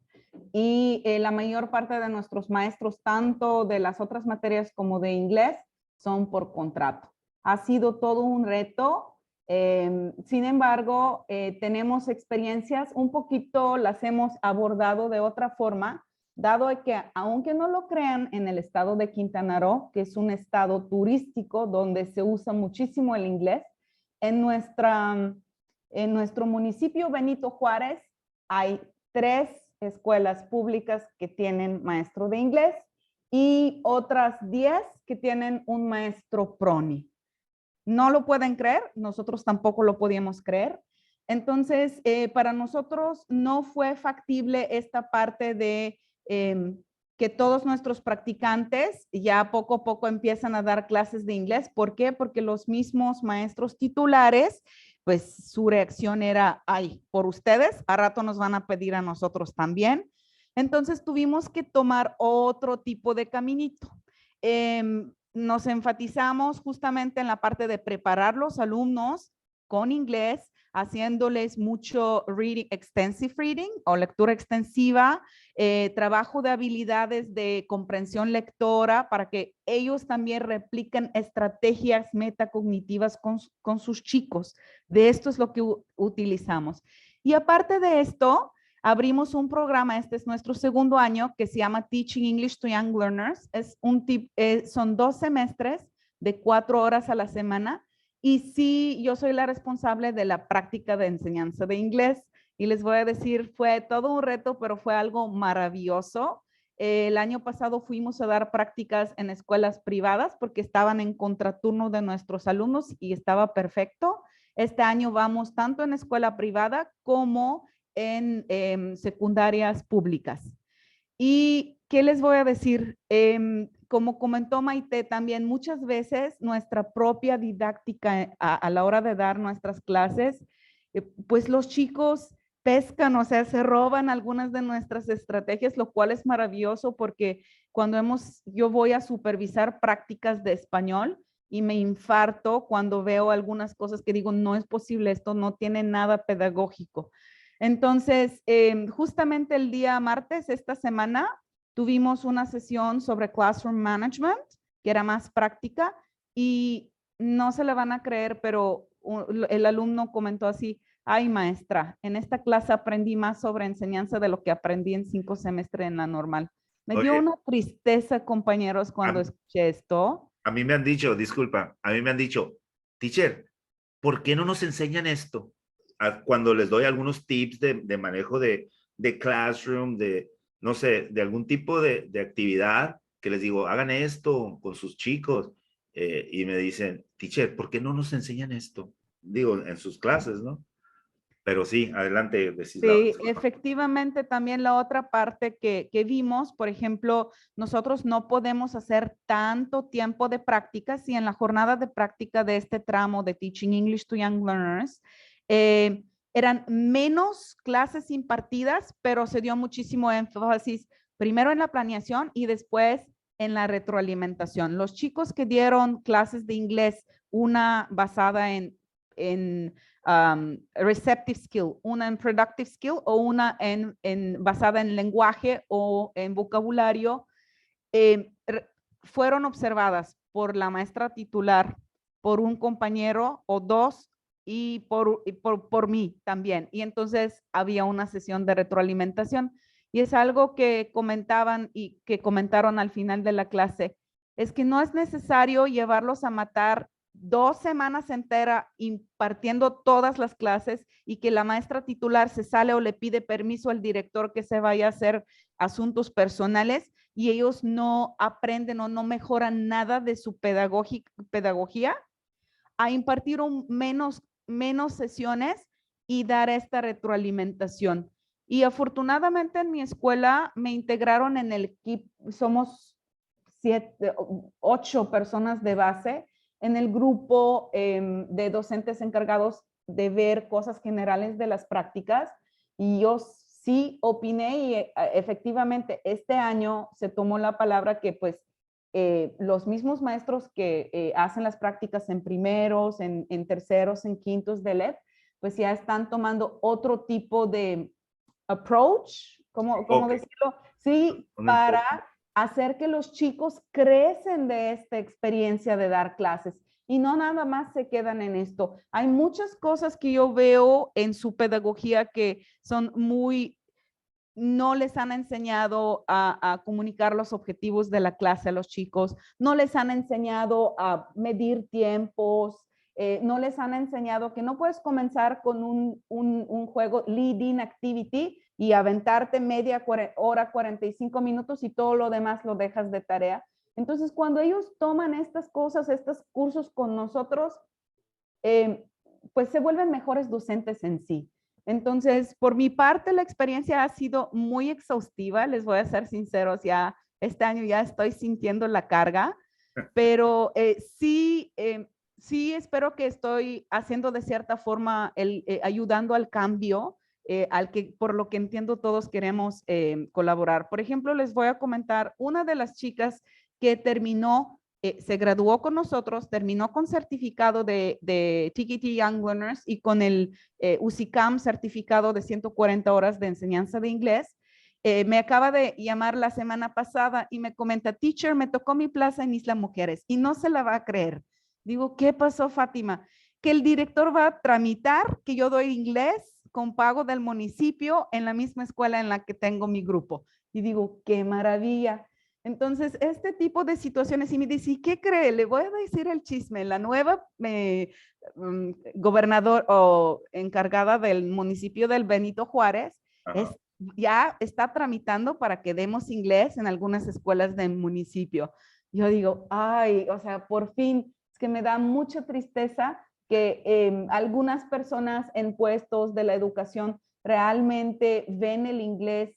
y la mayor parte de nuestros maestros, tanto de las otras materias como de inglés, son por contrato. Ha sido todo un reto. Sin embargo, tenemos experiencias, un poquito las hemos abordado de otra forma, dado que, aunque no lo crean, en el estado de Quintana Roo, que es un estado turístico donde se usa muchísimo el inglés, en nuestro municipio Benito Juárez hay 3 escuelas públicas que tienen maestro de inglés y otras 10 que tienen un maestro PRONI. No lo pueden creer, nosotros tampoco lo podíamos creer. Entonces, para nosotros no fue factible esta parte de que todos nuestros practicantes ya poco a poco empiezan a dar clases de inglés. ¿Por qué? Porque los mismos maestros titulares, pues su reacción era, ay, por ustedes, a rato nos van a pedir a nosotros también. Entonces tuvimos que tomar otro tipo de caminito. Nos enfatizamos justamente en la parte de preparar los alumnos con inglés, haciéndoles mucho reading, extensive reading o lectura extensiva, trabajo de habilidades de comprensión lectora para que ellos también repliquen estrategias metacognitivas con sus chicos. De esto es lo que utilizamos. Y aparte de esto, abrimos un programa, este es nuestro segundo año, que se llama Teaching English to Young Learners. Son 2 semestres de 4 horas a la semana. Y sí, yo soy la responsable de la práctica de enseñanza de inglés. Y les voy a decir, fue todo un reto, pero fue algo maravilloso. El año pasado fuimos a dar prácticas en escuelas privadas porque estaban en contraturno de nuestros alumnos y estaba perfecto. Este año vamos tanto en escuela privada como en secundarias públicas. ¿Y qué les voy a decir? Como comentó Maite, también muchas veces nuestra propia didáctica a la hora de dar nuestras clases, pues los chicos pescan, o sea, se roban algunas de nuestras estrategias, lo cual es maravilloso porque cuando yo voy a supervisar prácticas de español y me infarto cuando veo algunas cosas que digo, no es posible, esto no tiene nada pedagógico. Entonces, justamente el día martes, esta semana, tuvimos una sesión sobre Classroom Management, que era más práctica, y no se le van a creer, pero el alumno comentó así, ay maestra, en esta clase aprendí más sobre enseñanza de lo que aprendí en 5 semestres en la normal. Me dio una tristeza, compañeros, cuando escuché esto. A mí me han dicho, disculpa, a mí me han dicho, teacher, ¿por qué no nos enseñan esto? Cuando les doy algunos tips de manejo de classroom, no sé, de algún tipo de actividad, que les digo, hagan esto con sus chicos, y me dicen, teacher, ¿por qué no nos enseñan esto? Digo, en sus clases, ¿no? Pero sí, adelante. Sí, efectivamente también la otra parte que vimos, por ejemplo, nosotros no podemos hacer tanto tiempo de prácticas y en la jornada de práctica de este tramo de Teaching English to Young Learners, eran menos clases impartidas, pero se dio muchísimo énfasis primero en la planeación y después en la retroalimentación. Los chicos que dieron clases de inglés, una basada en receptive skill, una en productive skill o una basada en lenguaje o en vocabulario, fueron observadas por la maestra titular, por un compañero o 2 por mí también. Y entonces había una sesión de retroalimentación. Y es algo que comentaban y que comentaron al final de la clase, es que no es necesario llevarlos a matar 2 semanas enteras impartiendo todas las clases y que la maestra titular se sale o le pide permiso al director que se vaya a hacer asuntos personales y ellos no aprenden o no mejoran nada de su pedagogía, a impartir menos sesiones y dar esta retroalimentación. Y afortunadamente en mi escuela me integraron en el equipo, somos 8 personas de base en el grupo de docentes encargados de ver cosas generales de las prácticas. Y yo sí opiné y efectivamente este año se tomó la palabra que pues los mismos maestros que hacen las prácticas en primeros, en terceros, en quintos de LEP, pues ya están tomando otro tipo de approach, ¿cómo decirlo? Sí, para hacer que los chicos crecen de esta experiencia de dar clases y no nada más se quedan en esto. Hay muchas cosas que yo veo en su pedagogía que son no les han enseñado a comunicar los objetivos de la clase a los chicos, no les han enseñado a medir tiempos, no les han enseñado que no puedes comenzar con un juego leading activity y aventarte media hora, 45 minutos y todo lo demás lo dejas de tarea. Entonces, cuando ellos toman estas cosas, estos cursos con nosotros, pues se vuelven mejores docentes en sí. Entonces, por mi parte, la experiencia ha sido muy exhaustiva, les voy a ser sinceros, ya este año ya estoy sintiendo la carga, pero sí espero que estoy haciendo de cierta forma, ayudando al cambio, al que por lo que entiendo todos queremos colaborar. Por ejemplo, les voy a comentar, una de las chicas que terminó, se graduó con nosotros, terminó con certificado de TKT Young Learners y con el UCICAM certificado de 140 horas de enseñanza de inglés. Me acaba de llamar la semana pasada y me comenta, teacher, me tocó mi plaza en Isla Mujeres y no se la va a creer. Digo, ¿qué pasó, Fátima? Que el director va a tramitar que yo doy inglés con pago del municipio en la misma escuela en la que tengo mi grupo. Y digo, qué maravilla. Entonces, este tipo de situaciones, y me dice, ¿y qué cree? Le voy a decir el chisme. La nueva gobernador o encargada del municipio del Benito Juárez ya está tramitando para que demos inglés en algunas escuelas del municipio. Yo digo, ay, o sea, por fin, es que me da mucha tristeza que algunas personas en puestos de la educación realmente ven el inglés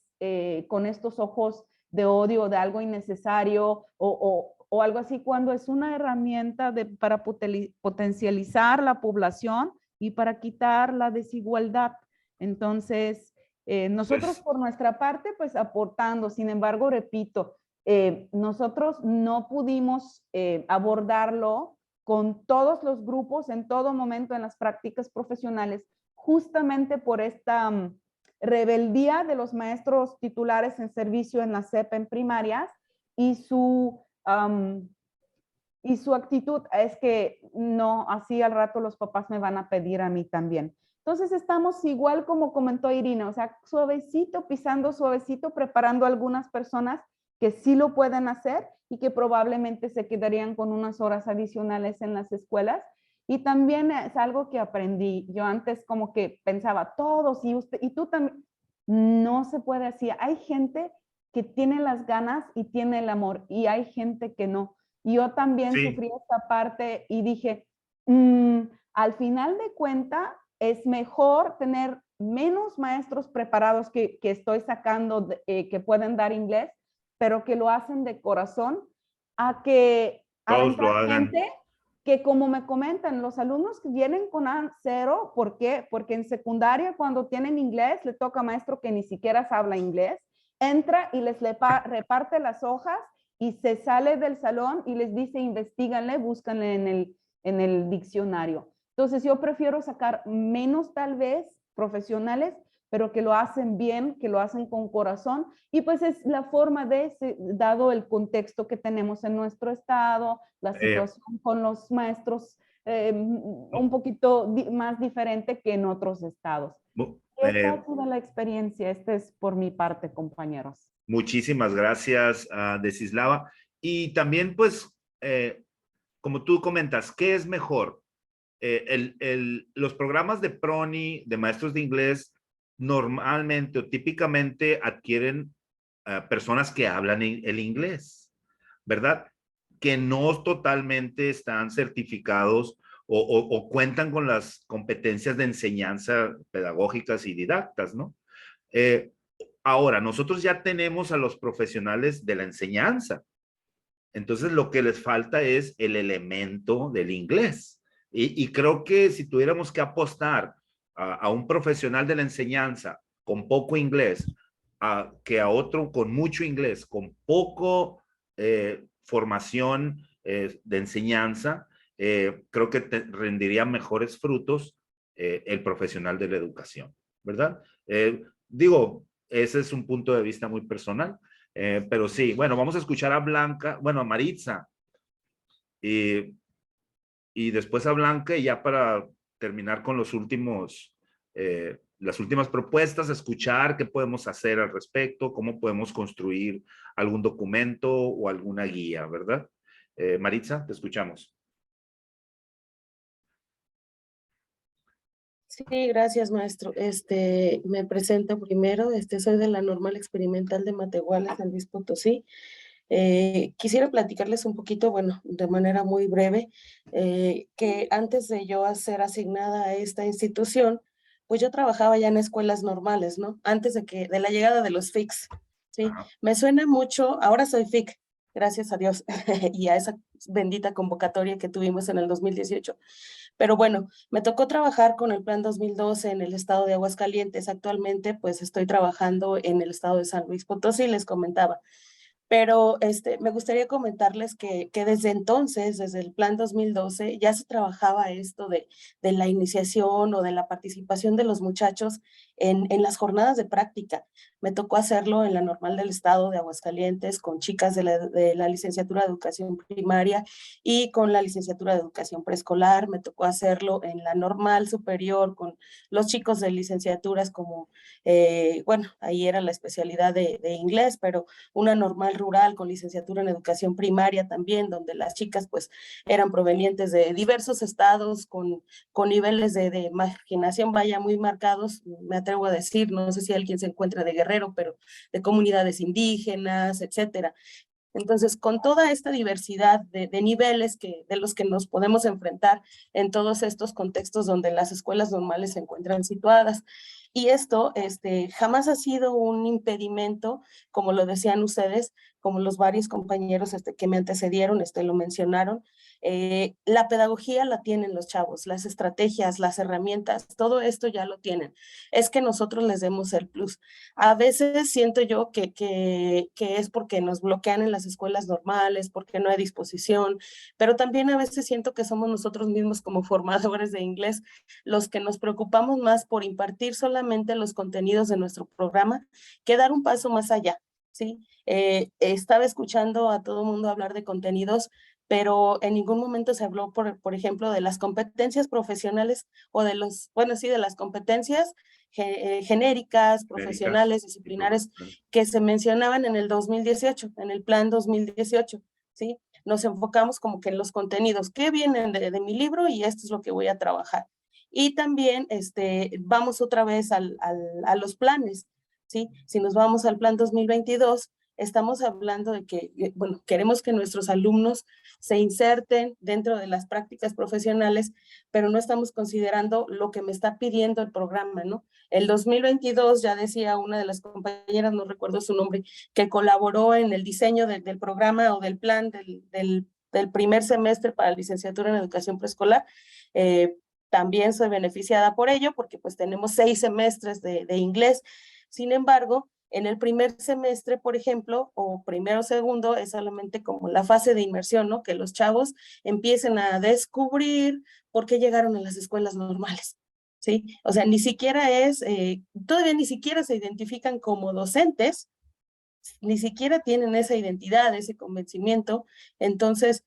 con estos ojos de odio, de algo innecesario o algo así, cuando es una herramienta para potencializar la población y para quitar la desigualdad. Entonces, nosotros por nuestra parte, pues aportando, sin embargo, repito, nosotros no pudimos abordarlo con todos los grupos en todo momento en las prácticas profesionales, justamente por esta rebeldía de los maestros titulares en servicio en la SEP en primarias y su actitud es que no, así al rato los papás me van a pedir a mí también. Entonces estamos igual como comentó Irina, o sea, suavecito, pisando suavecito, preparando a algunas personas que sí lo pueden hacer y que probablemente se quedarían con unas horas adicionales en las escuelas. Y también es algo que aprendí. Yo antes como que pensaba, todos y tú también, no se puede así. Hay gente que tiene las ganas y tiene el amor y hay gente que no. Yo también sufrí esta parte y dije, al final de cuentas es mejor tener menos maestros preparados que estoy sacando que pueden dar inglés, pero que lo hacen de corazón, a que todos lo hagan. Gente que como me comentan, los alumnos que vienen con A0, ¿por qué? Porque en secundaria cuando tienen inglés, le toca a maestro que ni siquiera habla inglés, entra y les reparte las hojas y se sale del salón y les dice, investíganle, búscanle en el diccionario. Entonces yo prefiero sacar menos tal vez profesionales, pero que lo hacen bien, que lo hacen con corazón, y pues es la forma de, dado el contexto que tenemos en nuestro estado, la situación con los maestros un poquito más diferente que en otros estados. ¿Qué tal toda la experiencia? Esta es por mi parte, compañeros. Muchísimas gracias, Desislava. Y también, pues, como tú comentas, ¿qué es mejor? Los programas de PRONI, de maestros de inglés, normalmente o típicamente adquieren personas que hablan el inglés, ¿verdad? Que no totalmente están certificados o cuentan con las competencias de enseñanza pedagógicas y didactas, ¿no? Ahora, nosotros ya tenemos a los profesionales de la enseñanza. Entonces, lo que les falta es el elemento del inglés. Y creo que si tuviéramos que apostar a un profesional de la enseñanza con poco inglés, que a otro con mucho inglés, con poco formación de enseñanza, creo que rendiría mejores frutos el profesional de la educación, ¿verdad? Digo, ese es un punto de vista muy personal, pero sí, bueno, vamos a escuchar a Blanca, bueno, a Maritza, y después a Blanca, y ya para terminar con los últimos, las últimas propuestas, escuchar qué podemos hacer al respecto, cómo podemos construir algún documento o alguna guía, ¿verdad? Maritza, te escuchamos. Sí, gracias, maestro. Me presento primero. Soy de la Normal Experimental de Matehuala, San Luis Potosí. Quisiera platicarles un poquito, bueno, de manera muy breve, que antes de yo ser asignada a esta institución, pues yo trabajaba ya en escuelas normales, ¿no? Antes de la llegada de los FICs, ¿sí? Me suena mucho, ahora soy FIC, gracias a Dios, y a esa bendita convocatoria que tuvimos en el 2018. Pero bueno, me tocó trabajar con el Plan 2012 en el estado de Aguascalientes. Actualmente, pues estoy trabajando en el estado de San Luis Potosí, les comentaba. Pero me gustaría comentarles que desde entonces, desde el Plan 2012, ya se trabajaba esto de la iniciación o de la participación de los muchachos en las jornadas de práctica. Me tocó hacerlo en la Normal del Estado de Aguascalientes con chicas de la licenciatura de Educación Primaria y con la licenciatura de Educación Preescolar. Me tocó hacerlo en la Normal Superior con los chicos de licenciaturas como, bueno, ahí era la especialidad de inglés, pero una normal rural con licenciatura en Educación Primaria también, donde las chicas pues eran provenientes de diversos estados con niveles de marginación, vaya, muy marcados, me atrevo a decir, no sé si alguien se encuentra de Guerrero, pero de comunidades indígenas, etcétera. Entonces, con toda esta diversidad de niveles de los que nos podemos enfrentar en todos estos contextos donde las escuelas normales se encuentran situadas. Y esto jamás ha sido un impedimento, como lo decían ustedes, como los varios compañeros que me antecedieron lo mencionaron. La pedagogía la tienen los chavos, las estrategias, las herramientas, todo esto ya lo tienen. Es que nosotros les demos el plus. A veces siento yo que es porque nos bloquean en las escuelas normales, porque no hay disposición, pero también a veces siento que somos nosotros mismos como formadores de inglés los que nos preocupamos más por impartir solamente los contenidos de nuestro programa que dar un paso más allá, ¿sí? Estaba escuchando a todo el mundo hablar de contenidos, pero en ningún momento se habló, por ejemplo, de las competencias profesionales o de de las competencias genéricas, profesionales, disciplinares, que se mencionaban en el 2018, en el plan 2018, ¿sí? Nos enfocamos como que en los contenidos que vienen de mi libro y esto es lo que voy a trabajar. Y también vamos otra vez a los planes, ¿sí? Si nos vamos al plan 2022, estamos hablando de que, bueno, queremos que nuestros alumnos se inserten dentro de las prácticas profesionales, pero no estamos considerando lo que me está pidiendo el programa, ¿no? El 2022, ya decía una de las compañeras, no recuerdo su nombre, que colaboró en el diseño del programa o del plan del primer semestre para la licenciatura en educación preescolar. También soy beneficiada por ello, porque pues tenemos 6 semestres de inglés. Sin embargo, en el primer semestre, por ejemplo, o primero o segundo, es solamente como la fase de inmersión, ¿no? Que los chavos empiecen a descubrir por qué llegaron a las escuelas normales, ¿sí? O sea, ni siquiera todavía ni siquiera se identifican como docentes, ni siquiera tienen esa identidad, ese convencimiento. Entonces,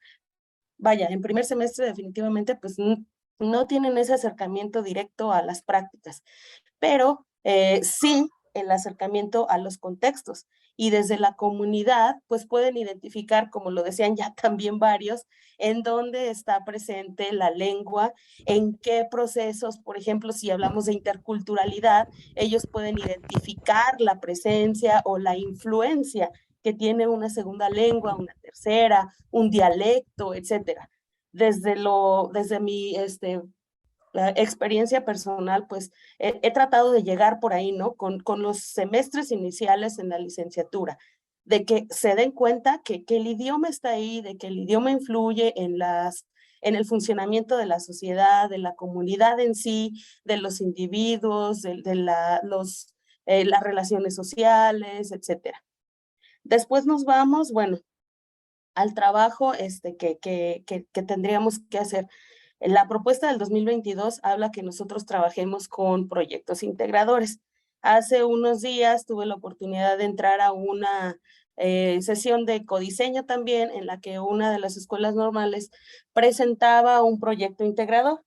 vaya, en primer semestre definitivamente pues no tienen ese acercamiento directo a las prácticas, pero sí el acercamiento a los contextos. Y desde la comunidad, pues pueden identificar, como lo decían ya también varios, en dónde está presente la lengua, en qué procesos, por ejemplo, si hablamos de interculturalidad, ellos pueden identificar la presencia o la influencia que tiene una segunda lengua, una tercera, un dialecto, etcétera. Desde mi la experiencia personal, pues he tratado de llegar por ahí, ¿no? Con los semestres iniciales en la licenciatura, de que se den cuenta que el idioma está ahí, de que el idioma influye en el funcionamiento de la sociedad, de la comunidad en sí, de los individuos, las relaciones sociales, etcétera. Después nos vamos, bueno, al trabajo que tendríamos que hacer. La propuesta del 2022 habla que nosotros trabajemos con proyectos integradores. Hace unos días tuve la oportunidad de entrar a una sesión de codiseño también, en la que una de las escuelas normales presentaba un proyecto integrador.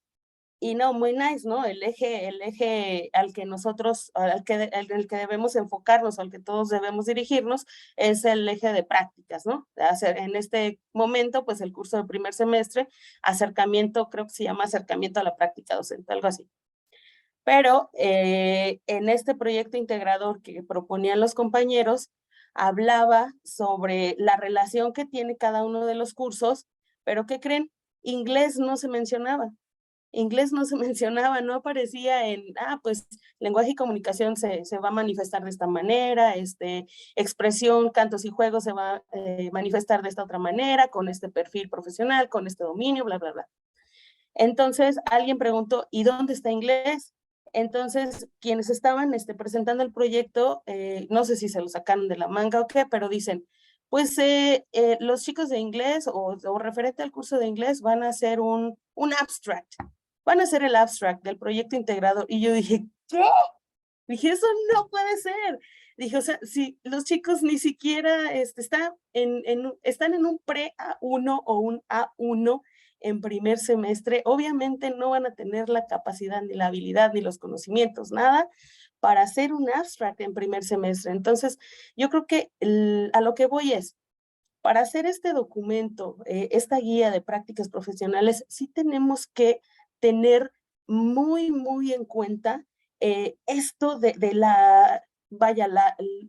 Y no, muy nice, ¿no? El eje al que nosotros, al que debemos enfocarnos, al que todos debemos dirigirnos, es el eje de prácticas, ¿no? En este momento, pues el curso de primer semestre, acercamiento, creo que se llama acercamiento a la práctica docente, algo así. Pero en este proyecto integrador que proponían los compañeros, hablaba sobre la relación que tiene cada uno de los cursos, pero ¿qué creen? Inglés no se mencionaba. Inglés no se mencionaba, no aparecía pues lenguaje y comunicación se va a manifestar de esta manera, expresión, cantos y juegos se va a manifestar de esta otra manera, con este perfil profesional, con este dominio, bla, bla, bla. Entonces alguien preguntó, ¿y dónde está inglés? Entonces, quienes estaban presentando el proyecto, no sé si se lo sacaron de la manga o qué, pero dicen, pues los chicos de inglés o referente al curso de inglés van a hacer un abstract. Van a hacer el abstract del proyecto integrado. Y yo dije, ¿qué? Dije, eso no puede ser. Dije, o sea, si los chicos ni siquiera están en un pre-A1 o un A1 en primer semestre, obviamente no van a tener la capacidad, ni la habilidad, ni los conocimientos, nada, para hacer un abstract en primer semestre. Entonces, yo creo que a lo que voy es, para hacer este documento, esta guía de prácticas profesionales, sí tenemos que tener muy, muy en cuenta esto de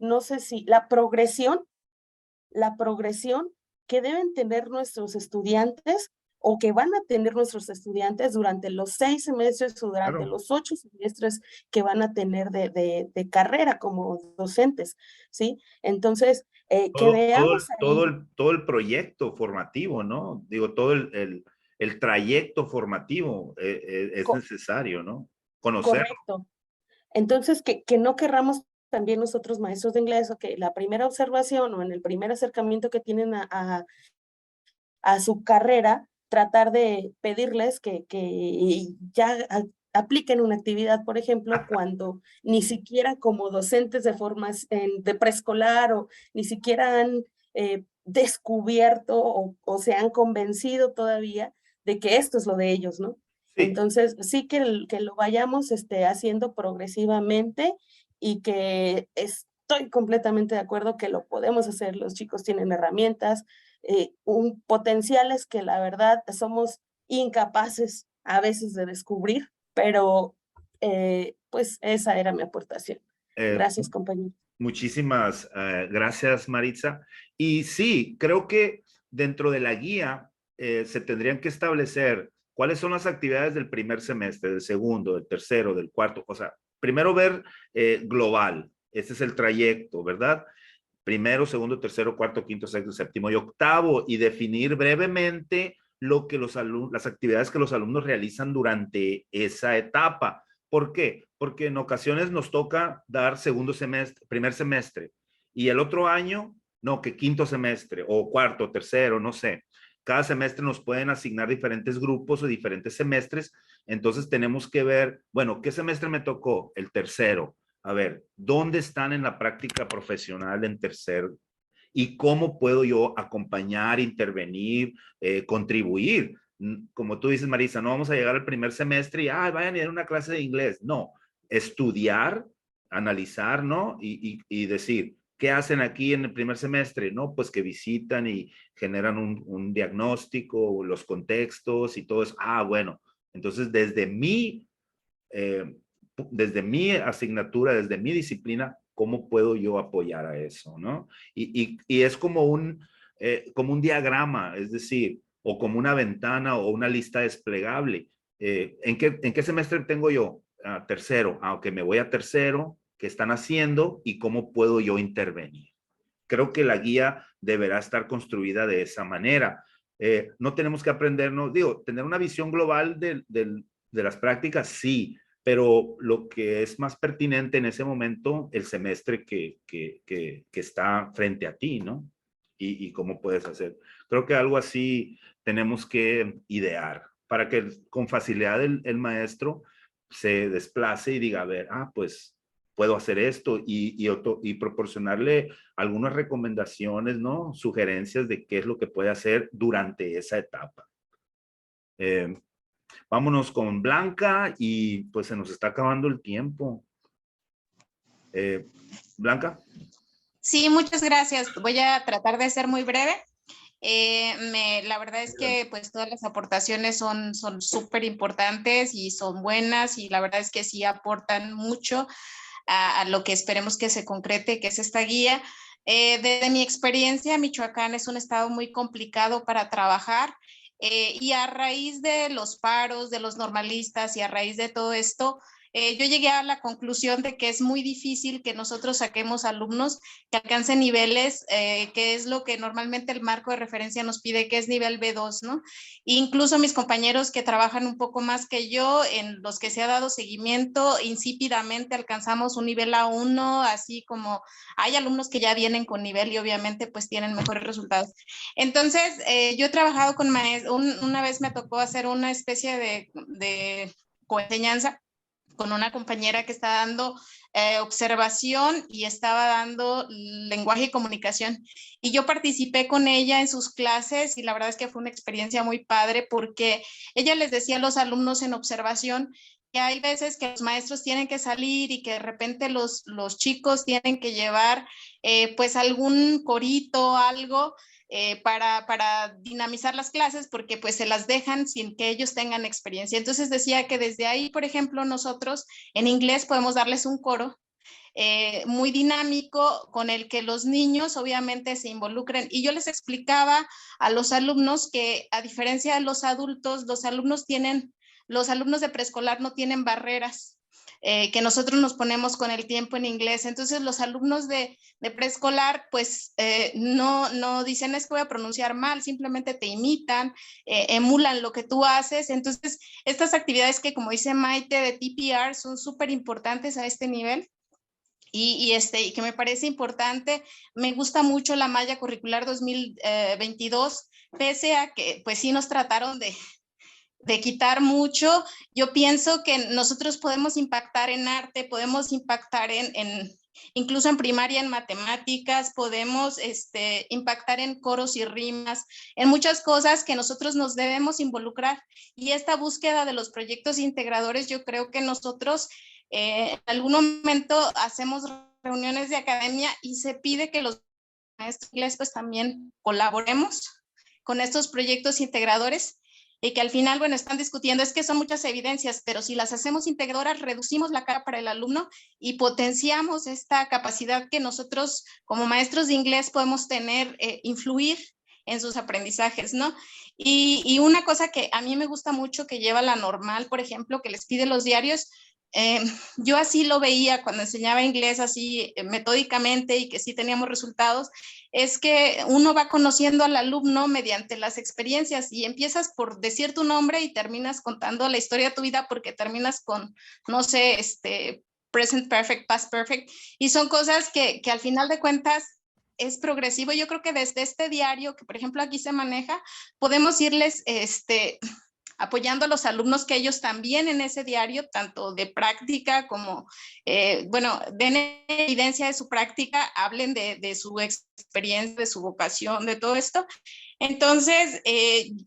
no sé si la progresión que deben tener nuestros estudiantes o que van a tener nuestros estudiantes durante los 6 semestres o durante los 8 semestres que van a tener de carrera como docentes, ¿sí? Entonces, que veamos todo el proyecto formativo, ¿no? Digo, todo el trayecto formativo es necesario, ¿no? Conocerlo. Correcto. Entonces, que no querramos también nosotros maestros de inglés, o que la primera observación o en el primer acercamiento que tienen a su carrera, tratar de pedirles que ya apliquen una actividad, por ejemplo, cuando ni siquiera como docentes de preescolar o ni siquiera han descubierto o se han convencido todavía de que esto es lo de ellos, ¿no? Sí. Entonces, sí que lo vayamos haciendo progresivamente y que estoy completamente de acuerdo que lo podemos hacer. Los chicos tienen herramientas, potenciales que la verdad somos incapaces a veces de descubrir, pero pues esa era mi aportación. Gracias, compañero. Muchísimas gracias, Maritza. Y sí, creo que dentro de la guía se tendrían que establecer cuáles son las actividades del primer semestre, del segundo, del tercero, del cuarto. O sea, primero ver global. Este es el trayecto, ¿verdad? Primero, segundo, tercero, cuarto, quinto, sexto, séptimo y octavo, y definir brevemente lo que las actividades que los alumnos realizan durante esa etapa. ¿Por qué? Porque en ocasiones nos toca dar segundo semestre, primer semestre, y el otro año, no, que quinto semestre, o cuarto, tercero, no sé. Cada semestre nos pueden asignar diferentes grupos o diferentes semestres, entonces tenemos que ver, bueno, ¿qué semestre me tocó? El tercero. A ver, ¿dónde están en la práctica profesional en tercer? y cómo puedo yo acompañar, intervenir, contribuir. Como tú dices, Marisa, no vamos a llegar al primer semestre y vayan a ir a una clase de inglés. No, estudiar, analizar, ¿no? Y decir, ¿qué hacen aquí en el primer semestre? No, pues que visitan y generan un diagnóstico, los contextos y todo eso. Bueno, entonces desde mi asignatura, desde mi disciplina, ¿cómo puedo yo apoyar a eso, no? Y es como un diagrama, es decir, o como una ventana o una lista desplegable. ¿En qué semestre tengo yo? Tercero. Ok, me voy a tercero. ¿Qué están haciendo y cómo puedo yo intervenir? Creo que la guía deberá estar construida de esa manera. No tenemos que aprendernos, tener una visión global de las prácticas, sí, pero lo que es más pertinente en ese momento, el semestre que está frente a ti, ¿no? Y cómo puedes hacer. Creo que algo así tenemos que idear para que con facilidad el maestro se desplace y diga, a ver, pues puedo hacer esto y proporcionarle algunas recomendaciones, ¿no? Sugerencias de qué es lo que puede hacer durante esa etapa. Vámonos con Blanca y pues se nos está acabando el tiempo. Blanca. Sí, muchas gracias. Voy a tratar de ser muy breve. La verdad es que pues todas las aportaciones son súper importantes y son buenas y la verdad es que sí aportan mucho a lo que esperemos que se concrete, que es esta guía. Desde mi experiencia, Michoacán es un estado muy complicado para trabajar y a raíz de los paros, de los normalistas y a raíz de todo esto, yo llegué a la conclusión de que es muy difícil que nosotros saquemos alumnos que alcancen niveles, que es lo que normalmente el marco de referencia nos pide, que es nivel B2, ¿no? Incluso mis compañeros que trabajan un poco más que yo, en los que se ha dado seguimiento, insípidamente alcanzamos un nivel A1, así como hay alumnos que ya vienen con nivel y obviamente pues tienen mejores resultados. Entonces, yo he trabajado con maestros, una vez me tocó hacer una especie de coenseñanza con una compañera que está dando observación y estaba dando lenguaje y comunicación. Y yo participé con ella en sus clases y la verdad es que fue una experiencia muy padre porque ella les decía a los alumnos en observación que hay veces que los maestros tienen que salir y que de repente los chicos tienen que llevar pues algún corito, algo, para dinamizar las clases porque pues se las dejan sin que ellos tengan experiencia. Entonces decía que desde ahí, por ejemplo, nosotros en inglés podemos darles un coro muy dinámico con el que los niños obviamente se involucren. Y yo les explicaba a los alumnos que a diferencia de los adultos, los alumnos de preescolar no tienen barreras. Que nosotros nos ponemos con el tiempo en inglés. Entonces los alumnos de preescolar pues no dicen es que voy a pronunciar mal, simplemente te imitan, emulan lo que tú haces. Entonces estas actividades que como dice Maite de TPR son súper importantes a este nivel. Y que me parece importante, me gusta mucho la malla curricular 2022, pese a que pues sí nos trataron de quitar mucho. Yo pienso que nosotros podemos impactar en arte, podemos impactar incluso en primaria en matemáticas, podemos impactar en coros y rimas, en muchas cosas que nosotros nos debemos involucrar. Y esta búsqueda de los proyectos integradores, yo creo que nosotros en algún momento hacemos reuniones de academia y se pide que los maestros inglés pues también colaboremos con estos proyectos integradores. Y que al final, bueno, están discutiendo, es que son muchas evidencias, pero si las hacemos integradoras, reducimos la carga para el alumno y potenciamos esta capacidad que nosotros como maestros de inglés podemos tener, influir en sus aprendizajes, ¿no? Y una cosa que a mí me gusta mucho que lleva la normal, por ejemplo, que les pide los diarios, yo así lo veía cuando enseñaba inglés así metódicamente y que sí teníamos resultados, es que uno va conociendo al alumno mediante las experiencias y empiezas por decir tu nombre y terminas contando la historia de tu vida porque terminas con, no sé, present perfect, past perfect, y son cosas que al final de cuentas es progresivo. Yo creo que desde este diario, que por ejemplo aquí se maneja, podemos irles apoyando a los alumnos que ellos también en ese diario, tanto de práctica como, bueno, den evidencia de su práctica, hablen de su experiencia, de su vocación, de todo esto. Entonces,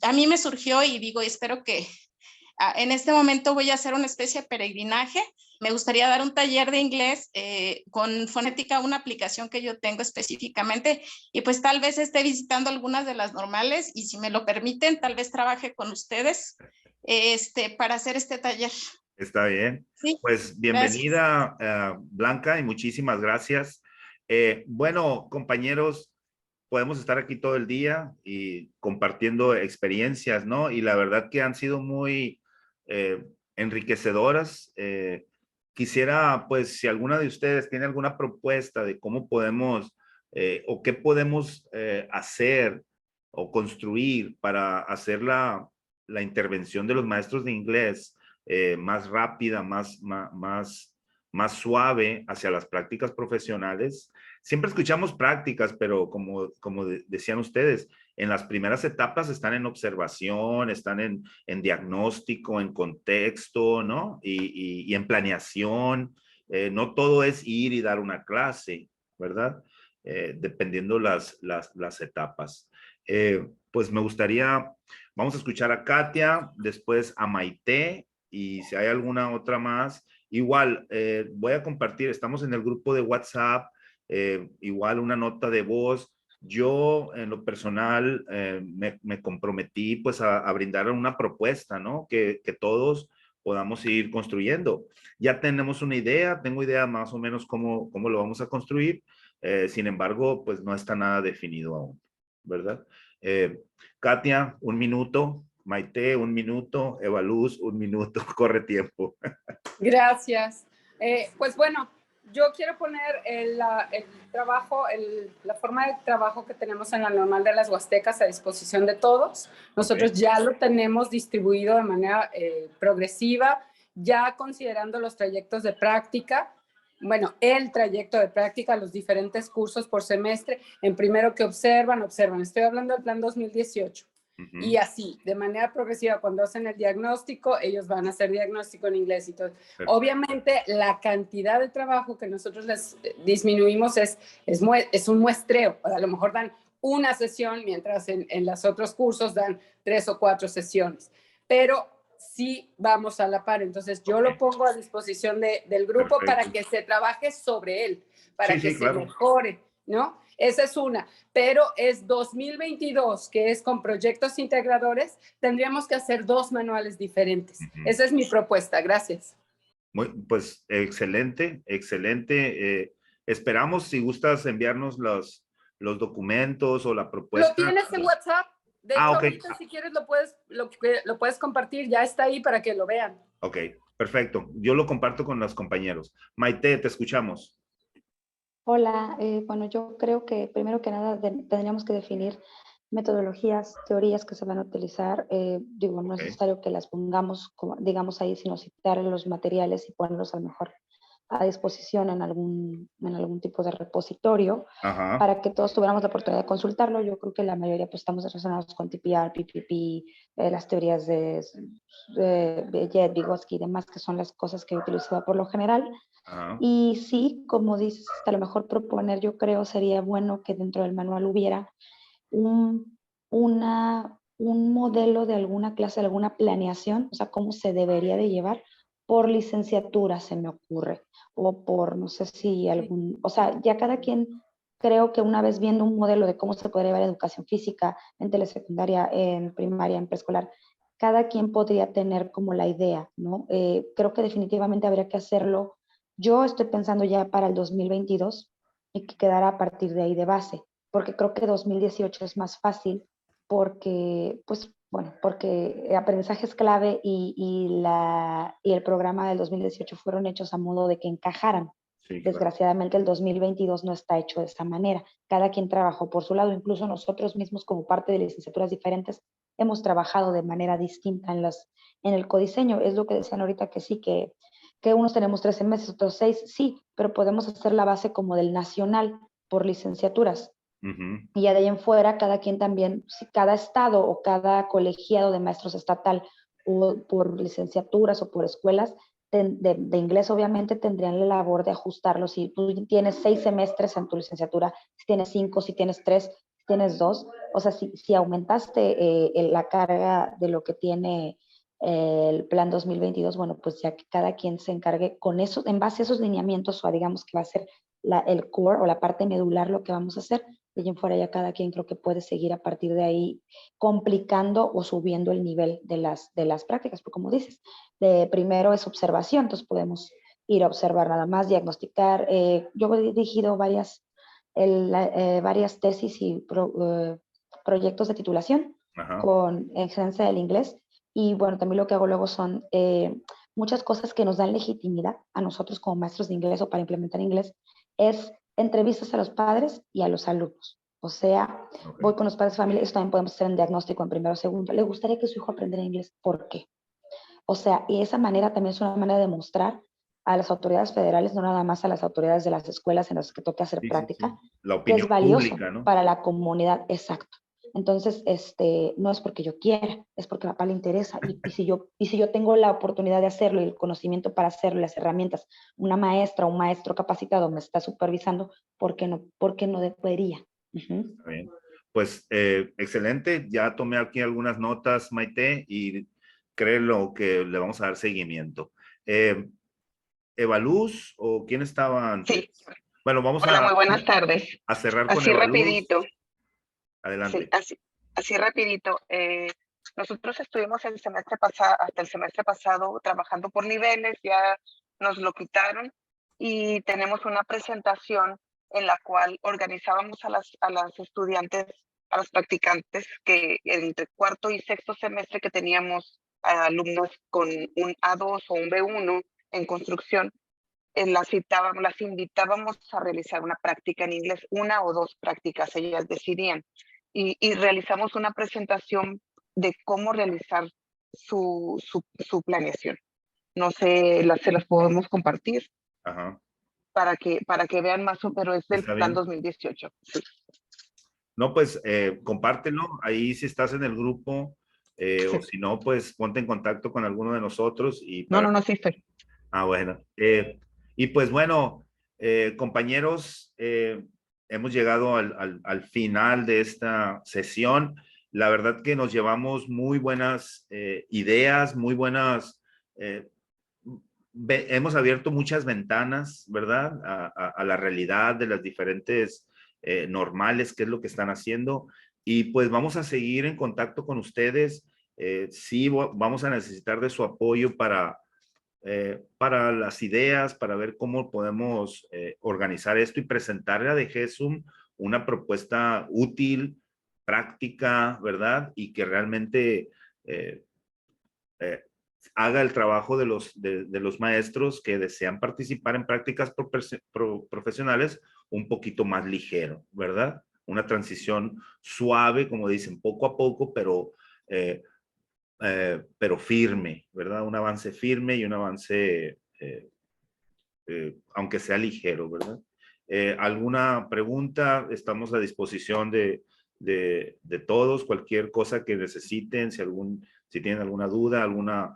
a mí me surgió y digo, espero que en este momento voy a hacer una especie de peregrinaje. Me gustaría dar un taller de inglés con fonética, una aplicación que yo tengo específicamente, y pues tal vez esté visitando algunas de las normales y si me lo permiten, tal vez trabaje con ustedes para hacer este taller. Está bien. Sí, pues bienvenida, Blanca, y muchísimas gracias. Bueno, compañeros, podemos estar aquí todo el día y compartiendo experiencias, ¿no? Y la verdad que han sido muy enriquecedoras. Quisiera, pues, si alguna de ustedes tiene alguna propuesta de cómo podemos o qué podemos hacer o construir para hacer la intervención de los maestros de inglés más rápida, más suave hacia las prácticas profesionales. Siempre escuchamos prácticas, pero como decían ustedes, en las primeras etapas están en observación, están en diagnóstico, en contexto, ¿no? Y en planeación. No todo es ir y dar una clase, ¿verdad? Dependiendo las etapas. Pues me gustaría, vamos a escuchar a Katia, después a Maite, y si hay alguna otra más, igual voy a compartir, estamos en el grupo de WhatsApp, igual una nota de voz. Yo en lo personal me comprometí pues a brindar una propuesta, ¿no? Que todos podamos ir construyendo. Ya tenemos una idea, tengo idea más o menos cómo lo vamos a construir, sin embargo, pues no está nada definido aún, ¿verdad? Katia, 1 minuto. Maite, 1 minuto. Eva Luz, 1 minuto. Corre tiempo. Gracias. Pues bueno, yo quiero poner el trabajo, la forma de trabajo que tenemos en la normal de las Huastecas a disposición de todos. Nosotros ya lo tenemos distribuido de manera progresiva, ya considerando los trayectos de práctica. Bueno, el trayecto de práctica, los diferentes cursos por semestre. En primero que observan. Estoy hablando del plan 2018. Y así, de manera progresiva, cuando hacen el diagnóstico, ellos van a hacer diagnóstico en inglés y todo. Perfecto. Obviamente, la cantidad de trabajo que nosotros les disminuimos es un muestreo. A lo mejor dan una sesión, mientras en los otros cursos dan 3 o 4 sesiones. Pero sí vamos a la par. Entonces, yo lo pongo a disposición del grupo. Perfecto. Para que se trabaje sobre él, para que se mejore, ¿no? Esa es una, pero es 2022, que es con proyectos integradores, tendríamos que hacer 2 manuales diferentes. Esa es mi propuesta, gracias. Pues excelente, excelente. Esperamos, si gustas enviarnos los documentos o la propuesta. Lo tienes en WhatsApp. De hecho, ahorita si quieres lo puedes compartir, ya está ahí para que lo vean. Ok, perfecto. Yo lo comparto con los compañeros. Maite, te escuchamos. Hola, bueno, yo creo que primero que nada tendríamos que definir metodologías, teorías que se van a utilizar. Digo, no es necesario que las pongamos, como, digamos, ahí, sino citar los materiales y ponerlos a lo mejor a disposición en algún tipo de repositorio. Ajá. Para que todos tuviéramos la oportunidad de consultarlo. Yo creo que la mayoría pues estamos relacionados con TPR, PPP, las teorías de Jett, Vygotsky y demás, que son las cosas que he utilizado por lo general. Ajá. Y sí, como dices, a lo mejor proponer, yo creo sería bueno que dentro del manual hubiera un modelo de alguna clase, de alguna planeación, o sea, cómo se debería de llevar por licenciatura, se me ocurre, o por, no sé si o sea, ya cada quien, creo que una vez viendo un modelo de cómo se podría llevar educación física en telesecundaria, en primaria, en preescolar, cada quien podría tener como la idea, ¿no? Creo que definitivamente habría que hacerlo. Yo estoy pensando ya para el 2022 y que quedara a partir de ahí de base, porque creo que 2018 es más fácil porque, pues, bueno, porque aprendizaje es clave y el programa del 2018 fueron hechos a modo de que encajaran. Sí, desgraciadamente el 2022 no está hecho de esa manera. Cada quien trabajó por su lado, incluso nosotros mismos como parte de licenciaturas diferentes hemos trabajado de manera distinta en el codiseño. Es lo que decían ahorita que sí, que unos tenemos 13 meses, otros 6, sí, pero podemos hacer la base como del nacional por licenciaturas. Y ya de ahí en fuera, cada quien también, si cada estado o cada colegiado de maestros estatal o por licenciaturas o por escuelas de inglés, obviamente tendrían la labor de ajustarlo. Si tú tienes 6 semestres en tu licenciatura, si tienes 5, si tienes 3, si tienes 2, o sea, si aumentaste la carga de lo que tiene el plan 2022, bueno, pues ya que cada quien se encargue con eso, en base a esos lineamientos, o digamos que va a ser el core o la parte medular lo que vamos a hacer. De allí en fuera ya cada quien creo que puede seguir a partir de ahí complicando o subiendo el nivel de las prácticas, porque como dices, primero es observación, entonces podemos ir a observar nada más, diagnosticar. Yo he dirigido varias tesis y proyectos de titulación con excelencia del inglés, y bueno, también lo que hago luego son muchas cosas que nos dan legitimidad a nosotros como maestros de inglés o para implementar inglés, es entrevistas a los padres y a los alumnos. O sea, voy con los padres de familia, esto también podemos hacer un diagnóstico en primero o segundo. ¿Le gustaría que su hijo aprendiera inglés? ¿Por qué? O sea, y esa manera también es una manera de mostrar a las autoridades federales, no nada más a las autoridades de las escuelas en las que toca hacer práctica, La que es opinión valioso pública, ¿no? para la comunidad, exacto. Entonces, no es porque yo quiera, es porque a papá le interesa. Y si yo tengo la oportunidad de hacerlo y el conocimiento para hacerlo, las herramientas, una maestra o un maestro capacitado me está supervisando, ¿por qué no? ¿Por qué no debería? Está bien. Pues excelente, ya tomé aquí algunas notas, Maite, y créelo que le vamos a dar seguimiento. ¿Evaluz o quién estaba antes? Sí. Bueno, vamos Hola, muy buenas tardes. a cerrar con Así Evaluz. rapidito. Adelante. Sí, así rapidito. Nosotros estuvimos el semestre pasado, hasta el semestre pasado, trabajando por niveles, ya nos lo quitaron y tenemos una presentación en la cual organizábamos a las estudiantes, a los practicantes, que entre cuarto y sexto semestre que teníamos alumnos con un A2 o un B1 en construcción, las invitábamos a realizar una práctica en inglés, 1 o 2 prácticas, ellas decidían. Y realizamos una presentación de cómo realizar su planeación. No sé, se las podemos compartir. Ajá. Para que vean más, pero es del Está plan bien. 2018. Sí. No, pues compártelo, ahí si estás en el grupo, o si no, pues ponte en contacto con alguno de nosotros. Y No, sí estoy. Ah, bueno. Y pues bueno, compañeros, hemos llegado al final de esta sesión. La verdad que nos llevamos muy buenas ideas, muy buenas, hemos abierto muchas ventanas, ¿verdad? A la realidad de las diferentes normales, qué es lo que están haciendo. Y pues vamos a seguir en contacto con ustedes. Sí, vamos a necesitar de su apoyo para las ideas, para ver cómo podemos organizar esto y presentarle a DGESUM una propuesta útil, práctica, ¿verdad? Y que realmente haga el trabajo de los maestros que desean participar en prácticas profesionales un poquito más ligero, ¿verdad? Una transición suave, como dicen, poco a poco, pero firme, ¿verdad? Un avance firme y un avance, aunque sea ligero, ¿verdad? ¿Alguna pregunta? Estamos a disposición de todos, cualquier cosa que necesiten, si tienen alguna duda, alguna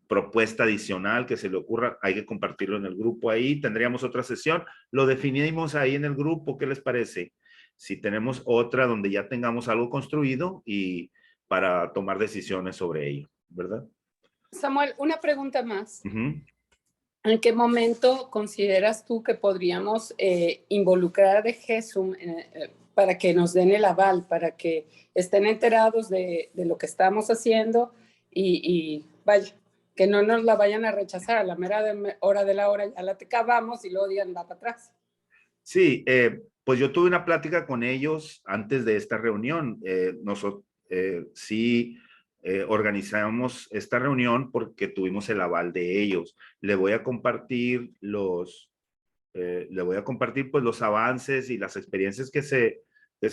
propuesta adicional que se le ocurra, hay que compartirlo en el grupo ahí. Tendríamos otra sesión, lo definimos ahí en el grupo, ¿qué les parece? Si tenemos otra donde ya tengamos algo construido y para tomar decisiones sobre ello, ¿verdad? Samuel, una pregunta más. Uh-huh. ¿En qué momento consideras tú que podríamos involucrar a DGESUM para que nos den el aval, para que estén enterados de lo que estamos haciendo y vaya, que no nos la vayan a rechazar a la mera hora de la hora, ya la acabamos y luego digan, va para atrás? Sí, pues yo tuve una plática con ellos antes de esta reunión. Nosotros sí organizamos esta reunión porque tuvimos el aval de ellos. Le voy a compartir pues los avances y las experiencias que se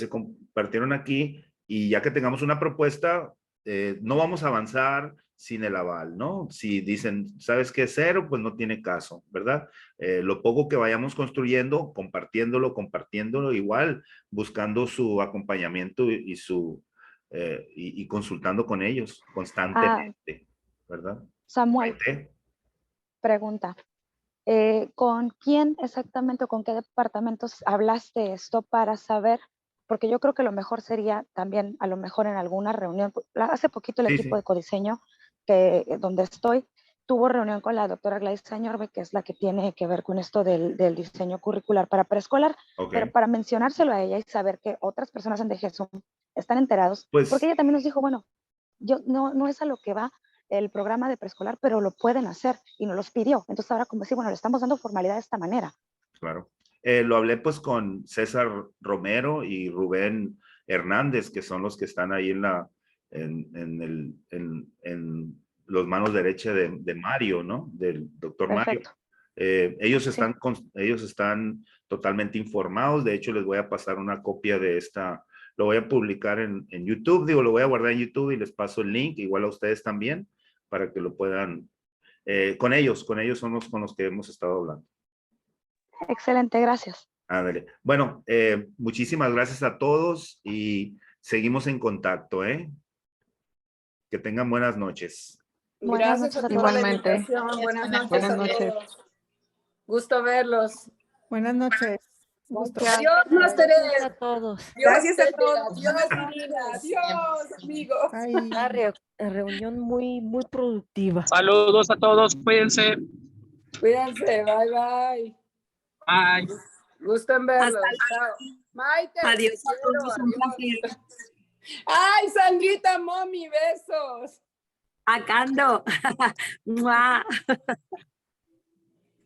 compartieron aquí, y ya que tengamos una propuesta, no vamos a avanzar sin el aval, ¿no? Si dicen, ¿sabes qué? 0, pues no tiene caso, ¿verdad? Lo poco que vayamos construyendo, compartiéndolo, igual, buscando su acompañamiento y su y consultando con ellos constantemente, ¿verdad? Samuel, pregunta. ¿Con quién exactamente o con qué departamentos hablaste esto para saber? Porque yo creo que lo mejor sería también, a lo mejor en alguna reunión. Hace poquito el equipo de codiseño donde estoy tuvo reunión con la doctora Gladys Sañorbe, que es la que tiene que ver con esto del diseño curricular para preescolar, pero para mencionárselo a ella y saber que otras personas en DGSUM están enterados, porque ella también nos dijo, bueno, yo no es a lo que va el programa de preescolar, pero lo pueden hacer y nos los pidió. Entonces ahora como decir, bueno, le estamos dando formalidad de esta manera. Claro. Lo hablé pues con César Romero y Rubén Hernández, que son los que están ahí en los manos derechas de Mario, ¿no? Del doctor Mario. Ellos están totalmente informados. De hecho, les voy a pasar una copia de esta. Lo voy a publicar en YouTube, lo voy a guardar en YouTube y les paso el link, igual a ustedes también, para que lo puedan, con ellos somos con los que hemos estado hablando. Excelente, gracias. Ándale. Bueno, muchísimas gracias a todos y seguimos en contacto, ¿eh? Que tengan buenas noches. Gracias a todos. Igualmente. Buenas noches a todos. Gusto verlos. Buenas noches. Adiós, Master Ed. A todos. Gracias a todos. Adiós, Adiós, amigos. Una reunión muy productiva. Saludos a todos, cuídense. Cuídense, bye bye. Bye. Gusto en verlos. Chao. Maite. Adiós a todos. Adiós. Ay, Sandrita, mami, besos. Acá ando.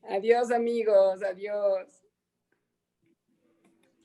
Adiós, amigos. Adiós.